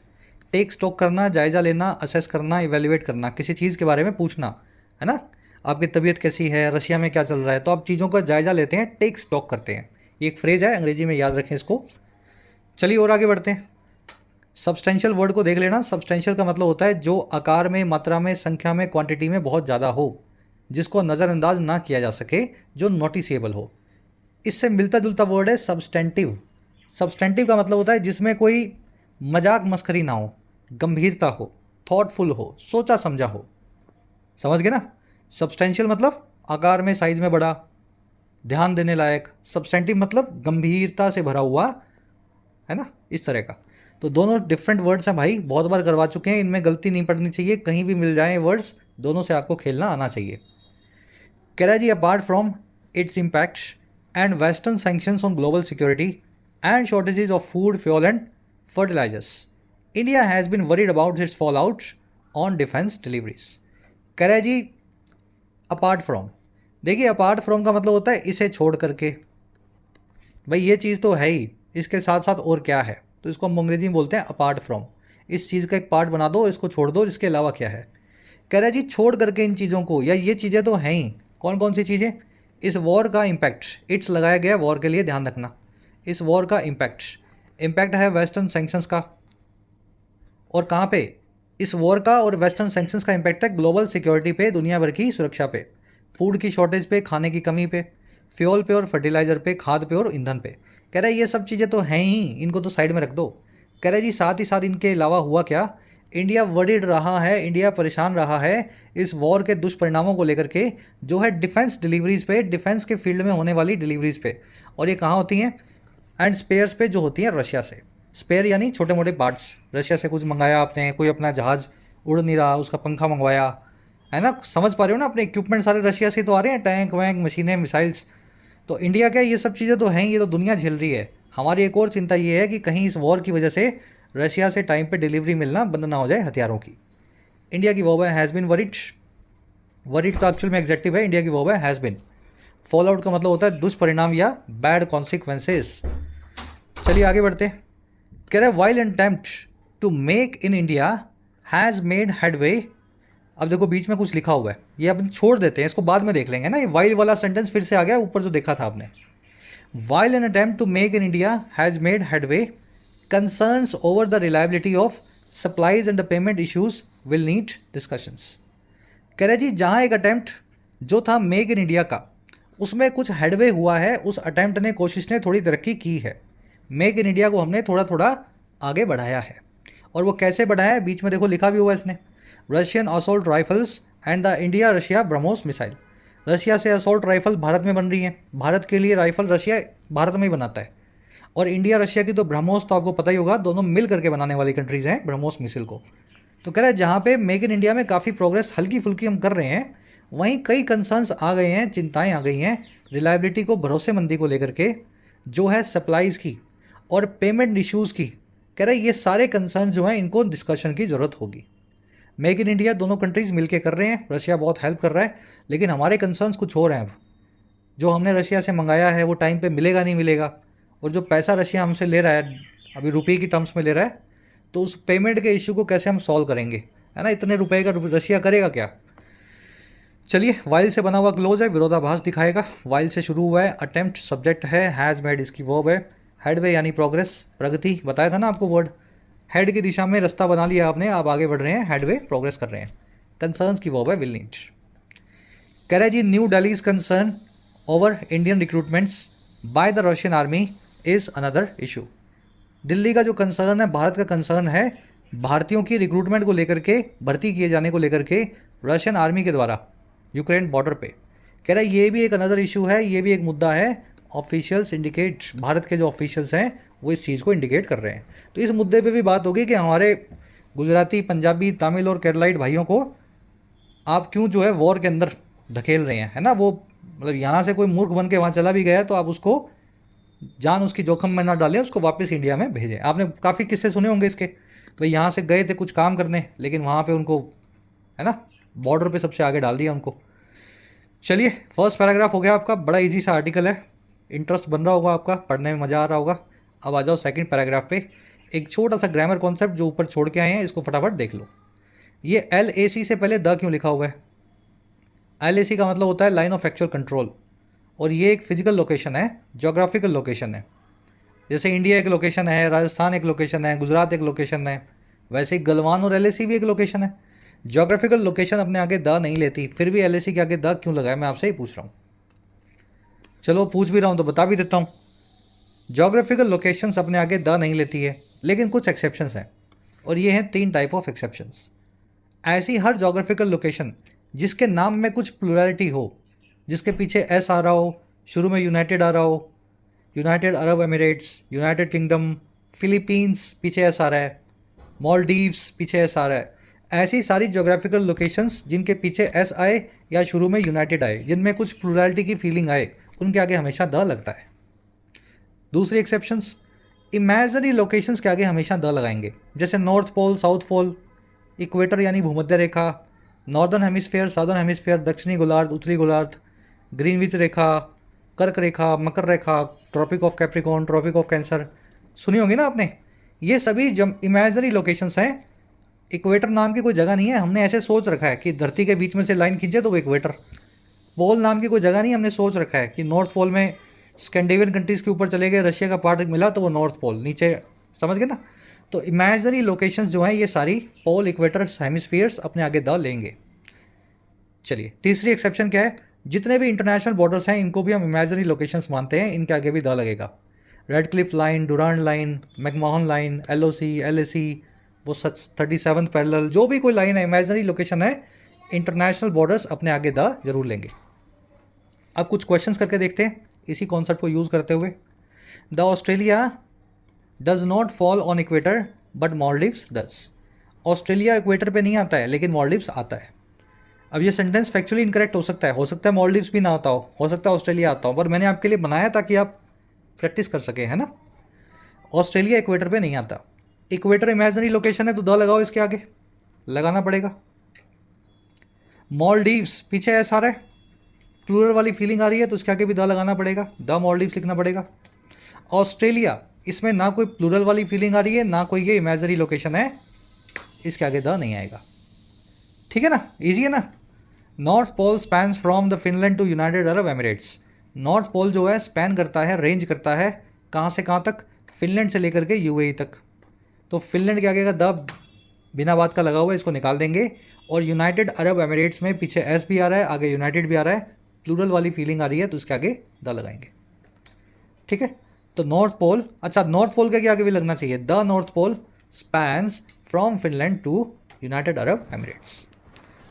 टेक स्टॉक करना, जायजा लेना, असेस करना, इवेल्युएट करना, किसी चीज़ के बारे में पूछना, है ना। आपकी तबीयत कैसी है, रशिया में क्या चल रहा है, तो आप चीज़ों का जायजा लेते हैं, टेक स्टॉक करते हैं। ये एक फ्रेज है अंग्रेजी में, याद रखें इसको। चलिए और आगे बढ़ते हैं। सब्सटेंशियल वर्ड को देख लेना। सब्सटेंशियल का मतलब होता है जो आकार में, मात्रा में, संख्या में, क्वांटिटी में बहुत ज़्यादा हो, जिसको नज़रअंदाज ना किया जा सके, जो नोटिसेबल हो। इससे मिलता जुलता वर्ड है सब्सटेंटिव। सब्सटेंटिव का मतलब होता है जिसमें कोई मजाक मस्करी ना हो, गंभीरता हो, थॉटफुल हो, सोचा समझा हो। समझ गए ना। सब्सटेंशियल मतलब आकार में, साइज में बड़ा, ध्यान देने लायक। सब्सटेंटिव मतलब गंभीरता से भरा हुआ, है ना, इस तरह का। तो दोनों डिफरेंट वर्ड्स हैं भाई, बहुत बार करवा चुके हैं, इनमें गलती नहीं पड़नी चाहिए, कहीं भी मिल जाए वर्ड्स, दोनों से आपको खेलना आना चाहिए। कह रहा है जी, apart from its impact and western sanctions on global security and shortages of food, fuel and fertilisers, India has been worried about its fall out on defence deliveries. कह रहा है जी अपार्ट फ्रॉम, देखिए अपार्ट फ्रॉम का मतलब होता है इसे छोड़ करके, भाई ये चीज़ तो है ही, इसके साथ साथ और क्या है, तो इसको हम अंग्रेजी में बोलते हैं अपार्ट फ्रॉम। इस चीज़ का एक पार्ट बना दो, इसको छोड़ दो, इसके अलावा क्या है। कह रहा है जी छोड़ करके इन चीज़ों को, या ये चीज़ें तो हैं ही, कौन कौन सी चीज़ें, इस वॉर का इम्पैक्ट, इट्स लगाया गया वॉर के लिए, ध्यान रखना, इस वॉर का इम्पैक्ट, इम्पैक्ट है वेस्टर्न सैंक्शंस का, और कहाँ पे, इस वॉर का और वेस्टर्न सैंक्शंस का इम्पैक्ट है ग्लोबल सिक्योरिटी पे, दुनिया भर की सुरक्षा पे, फूड की शॉर्टेज पे, खाने की कमी पे, फ्यूल पे और फर्टिलाइज़र पे, खाद पे और ईंधन पे। कह रहा है ये सब चीज़ें तो हैं ही, इनको तो साइड में रख दो। कह रहा है जी साथ ही साथ इनके अलावा हुआ क्या, इंडिया वरीड रहा है, इंडिया परेशान रहा है इस वॉर के दुष्परिणामों को लेकर के, जो है डिफेंस डिलीवरीज पे, डिफेंस के फील्ड में होने वाली डिलीवरीज पे, और ये कहाँ होती हैं, एंड स्पेयर्स पे जो होती हैं रशिया से। स्पेयर यानी छोटे मोटे पार्ट्स, रशिया से कुछ मंगाया आपने, कोई अपना जहाज़ उड़ नहीं रहा, उसका पंखा मंगवाया, है ना, समझ पा रहे हो ना, अपने इक्विपमेंट सारे रशिया से तो आ रहे हैं, टैंक वैंक मशीनें मिसाइल्स। तो इंडिया क्या, ये सब चीज़ें तो हैं, ये तो दुनिया झेल रही है। हमारी एक और चिंता ये है कि कहीं इस वॉर की वजह से रशिया से टाइम पे डिलीवरी मिलना बंद ना हो जाए हथियारों की। इंडिया की war has been worried, worried तो एक्चुअल में एग्जेक्टिव है, इंडिया की war has been, fall out का मतलब होता है दुष्परिणाम या बैड कॉन्सिक्वेंसेस। चलिए आगे बढ़ते हैं। कह रहे while attempt to make in India has made headway. अब देखो बीच में कुछ लिखा हुआ है, ये अपन छोड़ देते हैं, इसको बाद में देख लेंगे ना, ये वाइल वाला सेंटेंस फिर से आ गया ऊपर जो देखा था आपने। While an attempt to make in India has made headway, concerns over the reliability of supplies and the payment issues will need discussions. कह रहे जी जहाँ एक अटेम्प्ट जो था मेक इन इंडिया का, उसमें कुछ हेडवे हुआ है, उस अटेम्प्ट ने, कोशिश ने थोड़ी तरक्की की है, मेक इन इंडिया को हमने थोड़ा थोड़ा आगे बढ़ाया है। और वो कैसे बढ़ाया है, बीच में देखो लिखा भी हुआ है इसने, Russian assault rifles and the India Russia BrahMos missile. Russia से असॉल्ट राइफल भारत में बन रही हैं, भारत के लिए राइफल रशिया भारत में ही बनाता है, और इंडिया रशिया की तो ब्रह्मोस तो आपको पता ही होगा, दोनों मिल करके बनाने वाली कंट्रीज़ हैं ब्रह्मोस मिसाइल को। तो कह रहा है जहाँ पे मेक इन इंडिया में काफ़ी प्रोग्रेस हल्की फुल्की हम कर रहे हैं, वहीं कई कंसर्न्स आ गए हैं, चिंताएं आ गई हैं रिलायबिलिटी को, भरोसेमंदी को लेकर के, जो है सप्लाईज़ की और पेमेंट इश्यूज़ की। कह रहा है ये सारे कंसर्न जो हैं इनको डिस्कशन की ज़रूरत होगी। मेक इन इंडिया दोनों कंट्रीज़ मिलके कर रहे हैं, रशिया बहुत हेल्प कर रहा है, लेकिन हमारे कंसर्न्स कुछ और हैं। अब जो हमने रशिया से मंगाया है वो टाइम पे मिलेगा नहीं मिलेगा, और जो पैसा रशिया हमसे ले रहा है, अभी रुपये की टर्म्स में ले रहा है, तो उस पेमेंट के इशू को कैसे हम सॉल्व करेंगे, है ना, इतने रुपए का रशिया करेगा क्या। चलिए वाइल से बना हुआ क्लोज है, विरोधाभास दिखाएगा, वाइल से शुरू हुआ है, अटेम्प्ट सब्जेक्ट है, हैज़ मेड इसकी वर्ब है, हेडवे यानी प्रोग्रेस, प्रगति, बताया था ना आपको वर्ड, हेड की दिशा में रास्ता बना लिया आपने, आप आगे बढ़ रहे हैं, हेडवे प्रोग्रेस कर रहे हैं, कंसर्न्स की वर्ब है विल नीड। कह रहे जी New Delhi's concern over Indian recruitments by the Russian army is another issue. Delhi का जो कंसर्न है, भारत का कंसर्न है भारतीयों की रिक्रूटमेंट को लेकर के, भर्ती किए जाने को लेकर के रशियन आर्मी के द्वारा यूक्रेन बॉर्डर पे। कह रहा है ये भी एक अनदर इशू है, ये भी एक मुद्दा है, ऑफिशियल्स इंडिकेट, भारत के जो ऑफिशियल्स हैं वो इस चीज़ को इंडिकेट कर रहे हैं। तो इस मुद्दे पे भी बात होगी कि हमारे गुजराती, पंजाबी, तमिल और केरलाइट भाइयों को आप क्यों जो है वॉर के अंदर धकेल रहे हैं, है ना, वो मतलब यहाँ से कोई मूर्ख बन के वहाँ चला भी गया तो आप उसको जान उसकी जोखिम में ना डालें, उसको वापस इंडिया में भेजें। आपने काफ़ी किस्से सुने होंगे इसके, भाई यहाँ से गए थे कुछ काम करने, लेकिन वहाँ पे उनको, है ना, बॉर्डर पे सबसे आगे डाल दिया उनको। चलिए फर्स्ट पैराग्राफ हो गया आपका, बड़ा इजी सा आर्टिकल है, इंटरेस्ट बन रहा होगा आपका, पढ़ने में मज़ा आ रहा होगा। अब आ जाओ सेकंड पैराग्राफ पे, एक छोटा सा ग्रामर कॉन्सेप्ट जो ऊपर छोड़ के आए हैं, इसको फटाफट देख लो। ये LAC से पहले द क्यों लिखा हुआ है, LAC का मतलब होता है लाइन ऑफ एक्चुअल कंट्रोल, और ये एक फिजिकल लोकेशन है, जोग्राफिकल लोकेशन है। जैसे इंडिया एक लोकेशन है, राजस्थान एक लोकेशन है, गुजरात एक लोकेशन है, वैसे ही गलवान और LAC भी एक लोकेशन है। जोग्राफिकल लोकेशन अपने आगे द नहीं लेती, फिर भी LAC के आगे द क्यों लगाया, मैं आपसे ही पूछ रहा हूँ। चलो पूछ भी रहा हूँ तो बता भी देता हूँ, जोग्राफिकल लोकेशंस अपने आगे द नहीं लेती है, लेकिन कुछ एक्सेप्शंस हैं, और ये हैं 3 टाइप ऑफ एक्सेप्शंस। ऐसी हर जोग्राफिकल लोकेशन जिसके नाम में कुछ प्लुरलिटी हो, जिसके पीछे एस आ रहा हो, शुरू में यूनाइटेड आ रहा हो, United Arab Emirates, United kingdom, Philippines पीछे एस आ रहा है, मालदीव्स पीछे एस आ रहा है। ऐसी सारी जोग्राफिकल लोकेशंस जिनके पीछे एस आए या शुरू में यूनाइटेड आए, जिनमें कुछ प्लुरलिटी की फीलिंग आए, उनके आगे हमेशा द लगता है। दूसरी एक्सेप्शंस, इमेजिनरी लोकेशंस के आगे हमेशा द लगाएंगे, जैसे north pole, south pole, equator यानी भूमध्य रेखा, नॉर्दर्न हेमिस्फेयर, साउदर्न हेमिस्फेयर, दक्षिणी गोलार्ध, उत्तरी गोलार्ध, ग्रीनविच रेखा, कर्क रेखा, मकर रेखा, tropic of Capricorn, tropic of Cancer, सुनी होगी ना आपने। ये सभी इमेजिनरी लोकेशंस हैं। इक्वेटर नाम की कोई जगह नहीं है, हमने ऐसे सोच रखा है कि धरती के बीच में से लाइन खींचे तो वो इक्वेटर। पोल नाम की कोई जगह नहीं, हमने सोच रखा है कि नॉर्थ पोल में स्कैंडिनेवियन कंट्रीज के ऊपर चले गए, रशिया का पार्ट मिला तो वो नॉर्थ पोल, नीचे समझ गए ना। तो इमेजिनरी लोकेशंस जो हैं ये सारी पोल, इक्वेटर, हेमिस्फीयर्स अपने आगे द लेंगे। चलिए तीसरी एक्सेप्शन क्या है, जितने भी इंटरनेशनल बॉर्डर्स हैं इनको भी हम इमेजिनरी लोकेशंस मानते हैं, इनके आगे भी द लगेगा। Red Cliff line, Durand line, McMahon line, LOC, LAC, वो 37th पैरेलल, जो भी कोई लाइन है इमेजिनरी लोकेशन है, इंटरनेशनल बॉर्डर्स अपने आगे द जरूर लेंगे। अब कुछ क्वेश्चंस करके देखते हैं इसी कॉन्सेप्ट को यूज़ करते हुए। The Australia does not fall on equator but Maldives does. Australia equator पे नहीं आता है लेकिन मॉलडीव्स आता है। अब ये सेंटेंस फैक्चुअली इनकरेक्ट हो सकता है मॉलडीव्स भी ना आता हो सकता है ऑस्ट्रेलिया आता हो, पर मैंने आपके लिए बनाया ताकि आप प्रैक्टिस कर सके, है ना। ऑस्ट्रेलिया इक्वेटर पे नहीं आता। इक्वेटर इमेजिनरी लोकेशन है तो द लगाओ, इसके आगे लगाना पड़ेगा। मॉलडीव्स पीछे ऐसा आ रहा है, प्लूरल वाली फीलिंग आ रही है तो उसके आगे भी द लगाना पड़ेगा, द मॉलडीव्स लिखना पड़ेगा। ऑस्ट्रेलिया, इसमें ना कोई प्लूरल वाली फीलिंग आ रही है ना कोई ये इमेजिनरी लोकेशन है, इसके आगे द नहीं आएगा। ठीक है ना, इजी है ना। North pole spans from the Finland to United Arab Emirates. North pole जो है स्पैन करता है, रेंज करता है, कहाँ से कहाँ तक, फिनलैंड से लेकर के यूएई तक। तो फिनलैंड के आगे का द बिना बात का लगा हुआ है, इसको निकाल देंगे। और यूनाइटेड अरब एमिरेट्स में पीछे एस भी आ रहा है, आगे यूनाइटेड भी आ रहा है, प्लूरल वाली फीलिंग आ रही है तो उसके आगे द लगाएंगे। ठीक है, तो नॉर्थ पोल, अच्छा नॉर्थ पोल के आगे भी लगना चाहिए, the north pole spans from Finland to United Arab Emirates.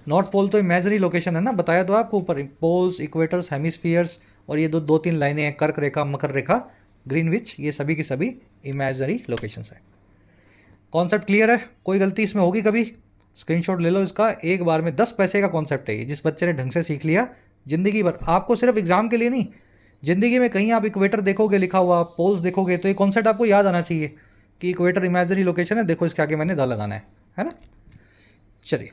North pole तो इमेजिनरी लोकेशन है ना, बताया तो आपको ऊपर, पोल्स, इक्वेटर्स, हेमिस्फीयर्स, और ये दो तीन लाइनें हैं, कर्क रेखा, मकर रेखा, ग्रीनविच, ये सभी की सभी इमेजिनरी लोकेशंस हैं। कॉन्सेप्ट क्लियर है? कोई गलती इसमें होगी कभी? स्क्रीनशॉट ले लो इसका, एक बार में 10 पैसे का कॉन्सेप्ट है ये, जिस बच्चे ने ढंग से सीख लिया जिंदगी भर, आपको सिर्फ एग्जाम के लिए नहीं, जिंदगी में कहीं आप इक्वेटर देखोगे लिखा हुआ, पोल्स देखोगे, तो ये कॉन्सेप्ट आपको याद आना चाहिए कि इक्वेटर इमेजिनरी लोकेशन है, देखो इसके आगे मैंने द लगाना है ना। चलिए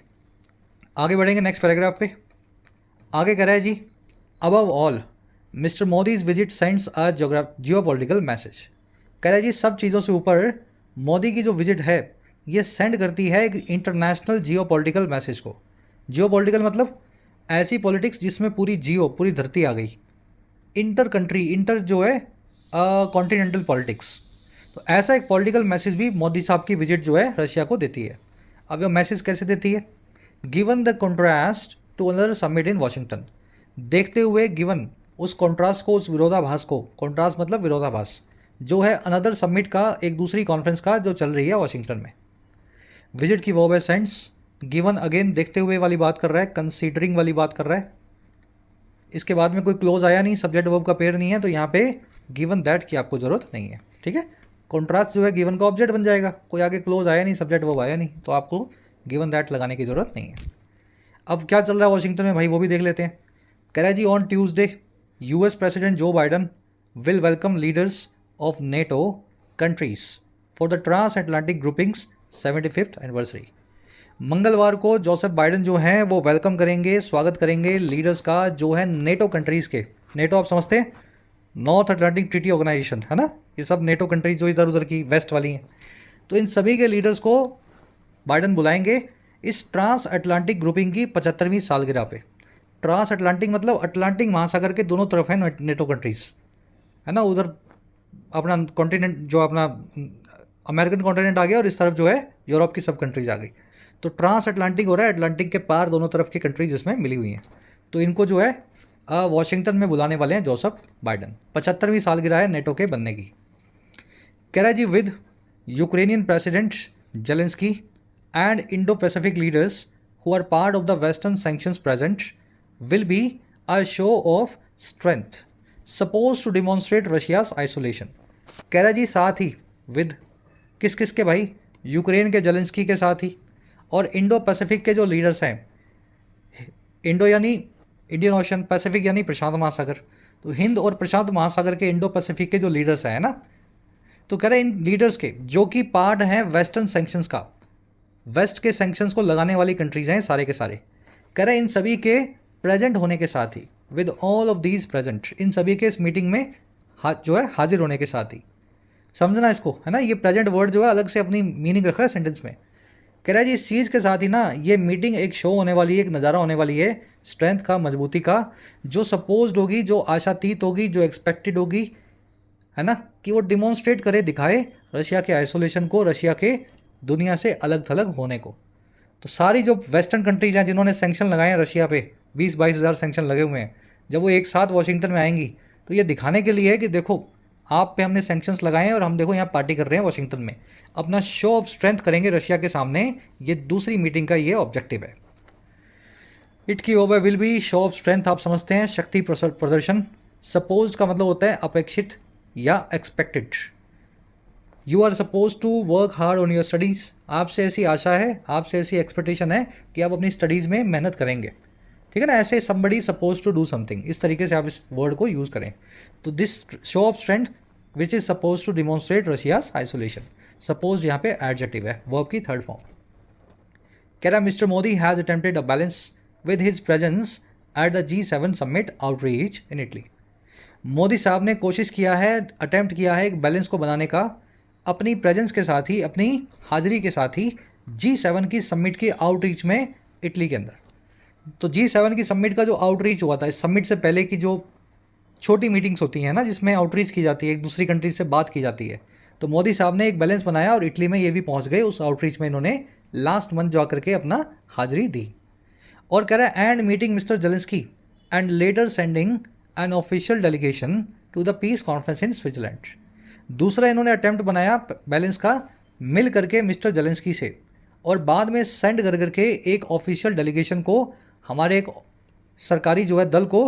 आगे बढ़ेंगे नेक्स्ट पैराग्राफ पे। आगे कह रहा है जी, above all Mr Modi's visit sends a geopolitical message. कह रहा है जी सब चीज़ों से ऊपर मोदी की जो विजिट है ये सेंड करती है एक इंटरनेशनल जियोपॉलिटिकल मैसेज को। जियोपॉलिटिकल मतलब ऐसी पॉलिटिक्स जिसमें पूरी धरती आ गई। इंटर कंट्री, इंटर जो है कॉन्टिनेंटल पॉलिटिक्स, तो ऐसा एक पॉलिटिकल मैसेज भी मोदी साहब की विजिट जो है रशिया को देती है। अब ये मैसेज कैसे देती है? Given the contrast to another summit in Washington, देखते हुए, गिवन उस कॉन्ट्रास्ट को, उस विरोधाभास को, कॉन्ट्रास्ट मतलब विरोधाभास, जो है अनदर समिट का, एक दूसरी कॉन्फ्रेंस का जो चल रही है वाशिंगटन में। विजिट की वर्ब है सेंड्स, गिवन अगेन देखते हुए वाली बात कर रहा है, कंसीडरिंग वाली बात कर रहा है। इसके बाद में कोई क्लोज आया नहीं, सब्जेक्ट वर्ब का पेयर नहीं है, तो यहाँ पे गिवन दैट की आपको जरूरत नहीं है। ठीक है, कॉन्ट्रास्ट जो है गिवन का ऑब्जेक्ट बन जाएगा, कोई आगे क्लोज आया नहीं, सब्जेक्ट वर्ब आया नहीं, तो आपको गिवन दैट लगाने की जरूरत नहीं है। अब क्या चल रहा है वाशिंगटन में भाई, वो भी देख लेते हैं। कह रहा है जी, on Tuesday US president Joe Biden will welcome leaders of NATO countries for the trans Atlantic groupings 75th anniversary. मंगलवार को जोसेफ बाइडन जो हैं वो वेलकम करेंगे, स्वागत करेंगे लीडर्स का जो है नेटो कंट्रीज़ के। नेटो आप समझते हैं, नॉर्थ अटलांटिक ट्रीटी ऑर्गेनाइजेशन, है ना, ये सब नेटो कंट्रीज जो इधर उधर की वेस्ट वाली हैं, तो इन सभी के लीडर्स को बाइडन बुलाएंगे इस ट्रांस अटलांटिक ग्रुपिंग की 75वीं सालगिरह पे। ट्रांस अटलांटिक मतलब अटलांटिक महासागर के दोनों तरफ है नेटो कंट्रीज, है ना, उधर अपना कॉन्टिनेंट जो अपना अमेरिकन कॉन्टिनेंट आ गया और इस तरफ जो है यूरोप की सब कंट्रीज आ गई, तो ट्रांस अटलांटिक हो रहा है, अटलांटिक के पार दोनों तरफ की कंट्रीज इसमें मिली हुई हैं। तो इनको जो है वॉशिंगटन में बुलाने वाले हैं जोसेफ बाइडन, 75वीं सालगिरह है नेटो के बनने की। कह रहा है जी, with Ukrainian president Zelensky and Indo Pacific leaders who are part of the western sanctions present will be a show of strength suppose to demonstrate Russia's isolation. कह रहा है जी साथ ही, विद किस किस के भाई? यूक्रेन के जेलेंस्की के साथ ही, और इंडो पैसिफिक के जो लीडर्स हैं, इंडो यानी इंडियन ओशन, पैसिफिक यानी प्रशांत महासागर, तो हिंद और प्रशांत महासागर के इंडो पैसिफिक के जो लीडर्स हैं ना, तो कह रहे हैं इन लीडर्स के जो कि पार्ट हैं वेस्टर्न सैंक्शंस का, वेस्ट के सैंक्शंस को लगाने वाली कंट्रीज हैं सारे के सारे, कह रहे हैं इन सभी के प्रेजेंट होने के साथ ही, with all of these present, इन सभी के इस मीटिंग में जो है हाजिर होने के साथ ही, समझना इसको है ना, ये प्रेजेंट वर्ड जो है अलग से अपनी मीनिंग रख रहा है सेंटेंस में। कह रहा है जी इस चीज़ के साथ ही ना ये मीटिंग एक शो होने वाली है, एक नज़ारा होने वाली है स्ट्रेंथ का, मजबूती का, जो सपोज्ड होगी, जो आशातीत होगी, जो एक्सपेक्टेड होगी, है ना, कि वो डिमॉन्स्ट्रेट करे, दिखाए रशिया के आइसोलेशन को, रशिया के दुनिया से अलग थलग होने को। तो सारी जो वेस्टर्न कंट्रीज हैं जिन्होंने सैंक्शन लगाए हैं रशिया पे, 20-22 हज़ार सैंक्शन लगे हुए हैं, जब वो एक साथ वॉशिंगटन में आएंगी तो ये दिखाने के लिए है कि देखो आप पे हमने सैंक्शंस लगाए हैं और हम देखो यहाँ पार्टी कर रहे हैं वॉशिंगटन में, अपना शो ऑफ स्ट्रेंथ करेंगे रशिया के सामने। ये दूसरी मीटिंग का ये ऑब्जेक्टिव है। इट की over will be show of strength, आप समझते हैं शक्ति प्रदर्शन। सपोज का मतलब होता है अपेक्षित या expected. You are suppose to work hard on your studies, आपसे ऐसी आशा है, आपसे ऐसी एक्सपेक्टेशन है कि आप अपनी स्टडीज़ में मेहनत करेंगे, ठीक है ना, ऐसे somebody suppose to do something, इस तरीके से आप इस वर्ड को यूज़ करें। तो this show of strength which is suppose to demonstrate Russia's isolation, suppose यहाँ पे एडजेक्टिव है, वर्ब की थर्ड फॉर्म। कह रहा mister Modi has attempted a balance with his presence at the G7 summit outreach in Italy. Modi साहब ने कोशिश किया है, अटेम्प्ट किया है एक बैलेंस को बनाने का अपनी प्रेजेंस के साथ ही, अपनी हाजिरी के साथ ही G7 की समिट की आउटरीच में इटली के अंदर। तो G7 की समिट का जो आउटरीच हुआ था, इस समिट से पहले की जो छोटी मीटिंग्स होती हैं ना जिसमें आउटरीच की जाती है, एक दूसरी कंट्री से बात की जाती है, तो मोदी साहब ने एक बैलेंस बनाया और इटली में ये भी पहुंच गए उस आउटरीच में, इन्होंने लास्ट मंथ जा करके अपना हाजिरी दी। और कह रहा है and meeting mister Zelensky and later sending an official delegation to the peace conference in Switzerland. दूसरा इन्होंने अटेम्प्ट बनाया बैलेंस का मिल करके मिस्टर जेलेंस्की से, और बाद में सेंड कर करके एक ऑफिशियल डेलीगेशन को, हमारे एक सरकारी जो है दल को,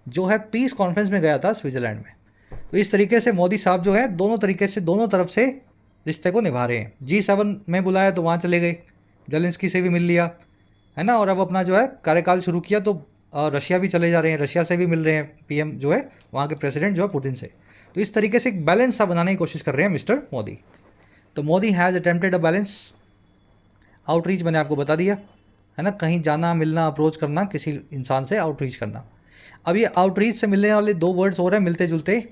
जो है पीस कॉन्फ्रेंस में गया था स्विट्जरलैंड में। तो इस तरीके से मोदी साहब जो है दोनों तरीके से, दोनों तरफ से रिश्ते को निभा रहे हैं। G7 में बुलाया तो वहाँ चले गए, जेलेंस्की से भी मिल लिया, है ना, और अब अपना जो है कार्यकाल शुरू किया तो रशिया भी चले जा रहे हैं, रशिया से भी मिल रहे हैं पीएम जो है वहाँ के प्रेसिडेंट जो है पुतिन से। तो इस तरीके से एक बैलेंस सा बनाने की कोशिश कर रहे हैं मिस्टर मोदी। तो Modi has attempted a balance outreach, मैंने आपको बता दिया है ना, कहीं जाना, मिलना, अप्रोच करना, किसी इंसान से आउटरीच करना। अब ये आउटरीच से मिलने वाले दो वर्ड्स हो रहे हैं मिलते जुलते,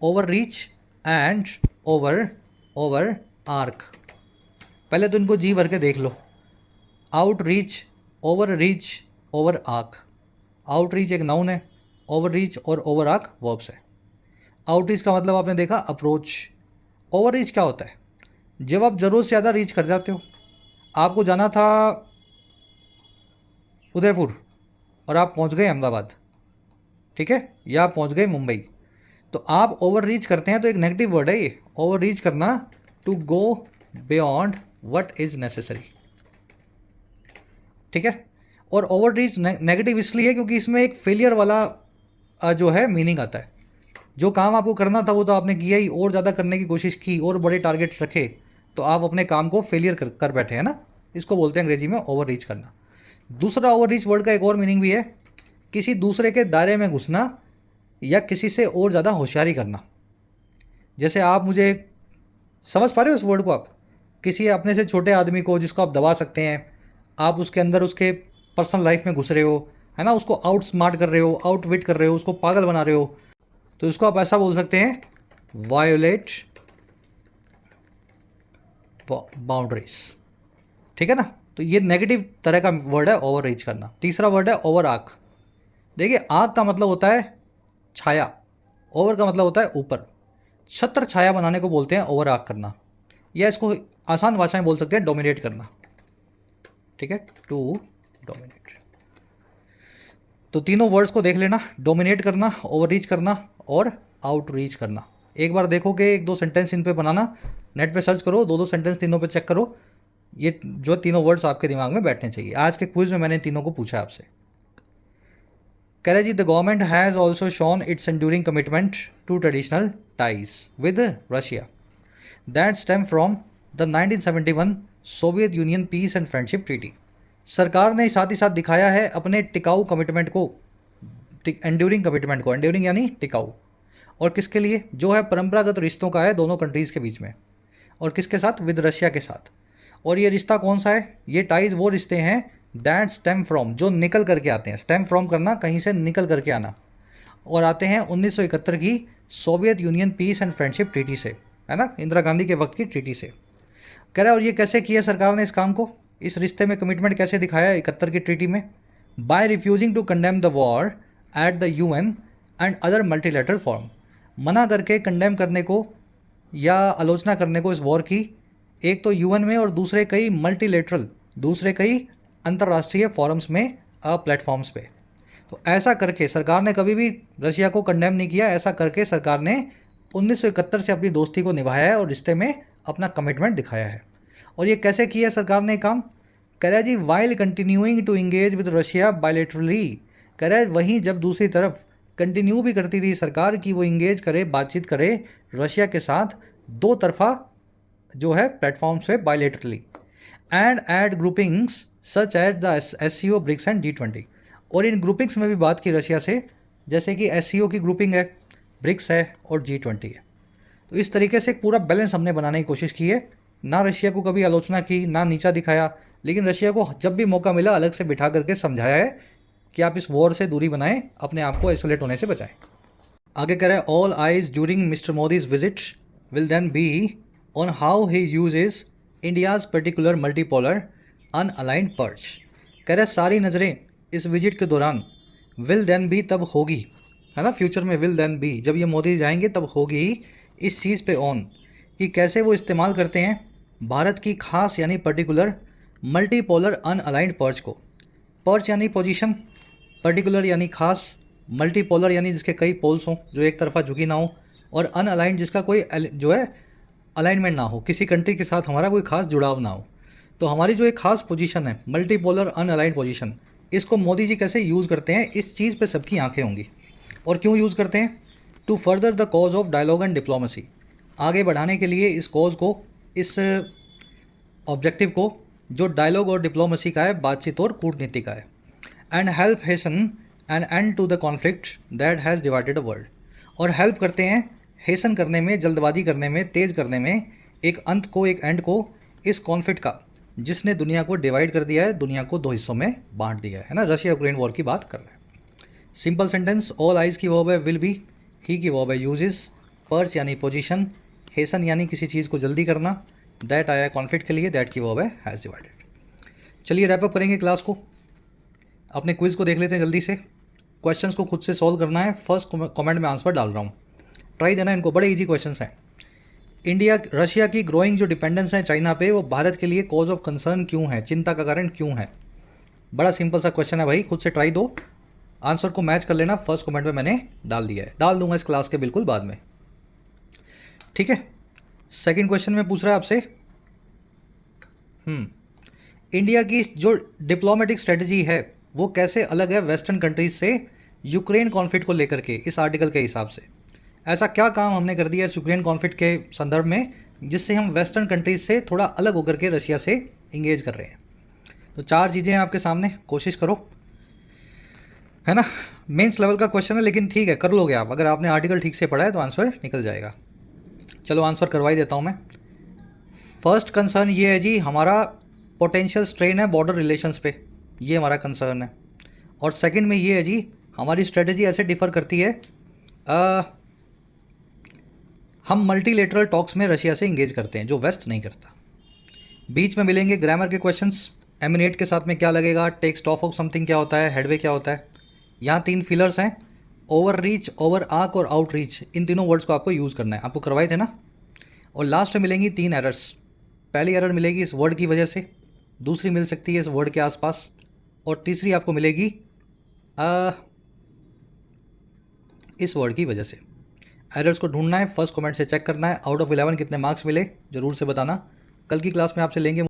overreach and overarch. पहले तो इनको जी भर के देख लो, outreach, overreach, overarch. Outreach एक नाउन है, ओवर रीच और ओवर आर्क वर्ब्स है। आउटरीच का मतलब आपने देखा अप्रोच। ओवर रीच क्या होता है? जब आप ज़रूरत से ज़्यादा रीच कर जाते हो, आपको जाना था उदयपुर और आप पहुंच गए अहमदाबाद, ठीक है, या आप पहुंच गए मुंबई, तो आप ओवर रीच करते हैं, तो एक नेगेटिव वर्ड है ये, ओवर रीच करना, to go beyond what is necessary, ठीक है। और ओवर रीच नेगेटिव इसलिए क्योंकि इसमें एक फेलियर वाला जो है मीनिंग आता है। जो काम आपको करना था वो तो आपने किया ही, और ज़्यादा करने की कोशिश की और बड़े टारगेट्स रखे, तो आप अपने काम को फेलियर कर बैठे हैं ना, इसको बोलते हैं अंग्रेजी में ओवर रीच करना। दूसरा ओवर रीच वर्ड का एक और मीनिंग भी है, किसी दूसरे के दायरे में घुसना या किसी से और ज़्यादा होशियारी करना। जैसे आप मुझे समझ पा रहे हो इस वर्ड को, आप किसी अपने से छोटे आदमी को जिसको आप दबा सकते हैं, आप उसके अंदर उसके पर्सनल लाइफ में घुस रहे हो, है ना, उसको आउट स्मार्ट कर रहे हो, आउट विट कर रहे हो, उसको पागल बना रहे हो, तो इसको आप ऐसा बोल सकते हैं, वायोलेट बाउंड्रीज, ठीक है ना। तो ये नेगेटिव तरह का वर्ड है ओवर रीच करना। तीसरा वर्ड है ओवर आर्क। देखिए आर्क का मतलब होता है छाया, ओवर का मतलब होता है ऊपर, छत्र छाया बनाने को बोलते हैं ओवर आर्क करना, या इसको आसान भाषा में बोल सकते हैं डोमिनेट करना, ठीक है, टू डोमिनेट। तो तीनों वर्ड्स को देख लेना, डोमिनेट करना, ओवर रीच करना और आउट रीच करना। एक बार देखो कि एक दो सेंटेंस इन पे बनाना, नेट पे सर्च करो, दो सेंटेंस तीनों पे चेक करो, ये जो तीनों वर्ड्स आपके दिमाग में बैठने चाहिए। आज के क्विज में मैंने तीनों को पूछा आपसे। कह रहे जी the government has also shown its enduring commitment to traditional ties with Russia that stem from the 1971 Soviet Union peace and friendship treaty. सरकार ने साथ ही साथ दिखाया है अपने टिकाऊ कमिटमेंट को, एंड्यूरिंग कमिटमेंट को, एंड्यूरिंग यानी टिकाऊ, और किसके लिए, जो है परंपरागत रिश्तों का है दोनों कंट्रीज़ के बीच में, और किसके साथ, विद रशिया के साथ। और ये रिश्ता कौन सा है, ये टाइज वो रिश्ते हैं दैट स्टेम फ्रॉम, जो निकल करके आते हैं, स्टेम फ्रॉम करना, कहीं से निकल करके आना, और आते हैं 1971 की Soviet Union peace and friendship treaty से, है ना, इंदिरा गांधी के वक्त की ट्रीटी से। कह रहा है और ये कैसे किया सरकार ने इस काम को, इस रिश्ते में कमिटमेंट कैसे दिखाया 71 की ट्रीटी में, by refusing to condemn the war at the UN and other multilateral forum, मना करके कंडेम करने को या आलोचना करने को इस वॉर की, एक तो यूएन में और दूसरे कई मल्टीलेटरल, दूसरे कई अंतर्राष्ट्रीय फॉरम्स में, प्लेटफॉर्म्स पे। तो ऐसा करके सरकार ने कभी भी रशिया को कंडेम नहीं किया, ऐसा करके सरकार ने 1971 से अपनी दोस्ती को निभाया है और रिश्ते में अपना कमिटमेंट दिखाया है। और ये कैसे किया सरकार ने काम, कह रहा है जी while continuing to engage with Russia bilaterally, कह रहा है वहीं जब दूसरी तरफ कंटिन्यू भी करती रही सरकार कि वो इंगेज करे, बातचीत करे रशिया के साथ दो तरफा जो है प्लेटफॉर्म्स पे bilaterally, and at groupings such at the SCO, BRICS and G20, और इन ग्रुपिंग्स में भी बात की रशिया से, जैसे कि SCO की ग्रुपिंग है, ब्रिक्स है और G20 है। तो इस तरीके से एक पूरा बैलेंस हमने बनाने की कोशिश की है, ना रशिया को कभी आलोचना की, ना नीचा दिखाया, लेकिन रशिया को जब भी मौका मिला अलग से बिठा करके समझाया है कि आप इस वॉर से दूरी बनाएं, अपने आप को आइसोलेट होने से बचाएं। आगे कह रहा है all eyes during Mr Modi's visit will then be on how he uses India's particular multipolar unaligned perch. कह रहा है सारी नज़रें इस विजिट के दौरान विल देन बी, तब होगी, है ना, फ्यूचर में विल देन बी, जब ये मोदी जाएंगे तब होगी इस चीज़ पे ऑन, कि कैसे वो इस्तेमाल करते हैं भारत की खास यानी पर्टिकुलर मल्टीपोलर अनअलाइंड पर्च को। पर्च यानी पोजीशन, पर्टिकुलर यानी खास, मल्टीपोलर यानी जिसके कई पोल्स हों, जो एक तरफा झुकी ना हो, और अनअलाइंड जिसका कोई जो है अलाइनमेंट ना हो, किसी कंट्री के साथ हमारा कोई खास जुड़ाव ना हो। तो हमारी जो एक खास पोजीशन है मल्टीपोलर अनअलाइंड पोजीशन, इसको मोदी जी कैसे यूज़ करते हैं, इस चीज़ पे सबकी आंखें होंगी। और क्यों यूज़ करते हैं, to further the cause of dialogue and diplomacy, आगे बढ़ाने के लिए इस कॉज को, इस ऑब्जेक्टिव को जो डायलॉग और डिप्लोमेसी का है, बातचीत और कूटनीति का है, and help hasten an end to the conflict that has divided the world, और हेल्प करते हैं हेसन करने में, जल्दबाजी करने में, तेज़ करने में, एक अंत को, एक एंड को इस कॉन्फ्लिक्ट का जिसने दुनिया को डिवाइड कर दिया है, दुनिया को दो हिस्सों में बांट दिया है ना, रशिया यूक्रेन वॉर की बात कर रहे हैं। सिंपल सेंटेंस, ऑल आइज की वर्ब है विल बी, ही की वर्ब है यूजेस, पर्च यानी पोजीशन, हेसन यानी किसी चीज़ को जल्दी करना, दैट आया कॉन्फ्लिक्ट के लिए, दैट की वर्ब है हैज़ डिवाइडेड। चलिए रैप अप करेंगे क्लास को, अपने क्विज़ को देख लेते हैं जल्दी से। क्वेश्चंस को खुद से सॉल्व करना है, फर्स्ट कमेंट में आंसर डाल रहा हूँ, ट्राई देना इनको, बड़े इजी क्वेश्चंस हैं। इंडिया रशिया की ग्रोइंग जो डिपेंडेंस है चाइना पे, वो भारत के लिए कॉज ऑफ कंसर्न क्यों है, चिंता का कारण क्यों है। बड़ा सिंपल सा क्वेश्चन है भाई, खुद से ट्राई दो, आंसर को मैच कर लेना, फर्स्ट कमेंट में मैंने डाल दिया है, डाल दूंगा इस क्लास के बिल्कुल बाद में, ठीक है। सेकंड क्वेश्चन में पूछ रहा है आपसे, इंडिया की जो डिप्लोमेटिक स्ट्रेटजी है वो कैसे अलग है वेस्टर्न कंट्रीज से यूक्रेन कॉन्फ्लिक्ट को लेकर के, इस आर्टिकल के हिसाब से ऐसा क्या काम हमने कर दिया इस यूक्रेन कॉन्फ्लिक्ट के संदर्भ में जिससे हम वेस्टर्न कंट्रीज से थोड़ा अलग होकर के रशिया से इंगेज कर रहे हैं। तो चार चीज़ें हैं आपके सामने, कोशिश करो, है ना। मेंस लेवल का क्वेश्चन है लेकिन ठीक है, कर लोगे आप, अगर आपने आर्टिकल ठीक से पढ़ा है तो आंसर निकल जाएगा। चलो आंसर करवा ही देता हूँ मैं। फर्स्ट कंसर्न ये है जी, हमारा पोटेंशियल स्ट्रेन है बॉर्डर रिलेशंस पे, ये हमारा कंसर्न है। और सेकंड में ये है जी, हमारी स्ट्रेटजी ऐसे डिफ़र करती है, हम मल्टीलेटरल टॉक्स में रशिया से इंगेज करते हैं जो वेस्ट नहीं करता। बीच में मिलेंगे ग्रामर के क्वेश्चंस, एमिनेट के साथ में क्या लगेगा, टेक स्टॉप ऑफ समथिंग क्या होता है, हेडवे क्या होता है। यहाँ तीन फिलर्स हैं, ओवर रीच, ओवर आर्क और आउट रीच, इन तीनों वर्ड्स को आपको यूज़ करना है, आपको करवाए थे ना। और लास्ट में मिलेंगी तीन एरर्स, पहली एरर मिलेगी इस वर्ड की वजह से, दूसरी मिल सकती है इस वर्ड के आसपास, और तीसरी आपको मिलेगी इस वर्ड की वजह से। एरर्स को ढूंढना है, फर्स्ट कमेंट से चेक करना है, आउट ऑफ 11 कितने मार्क्स मिले ज़रूर से बताना। कल की क्लास में आपसे लेंगे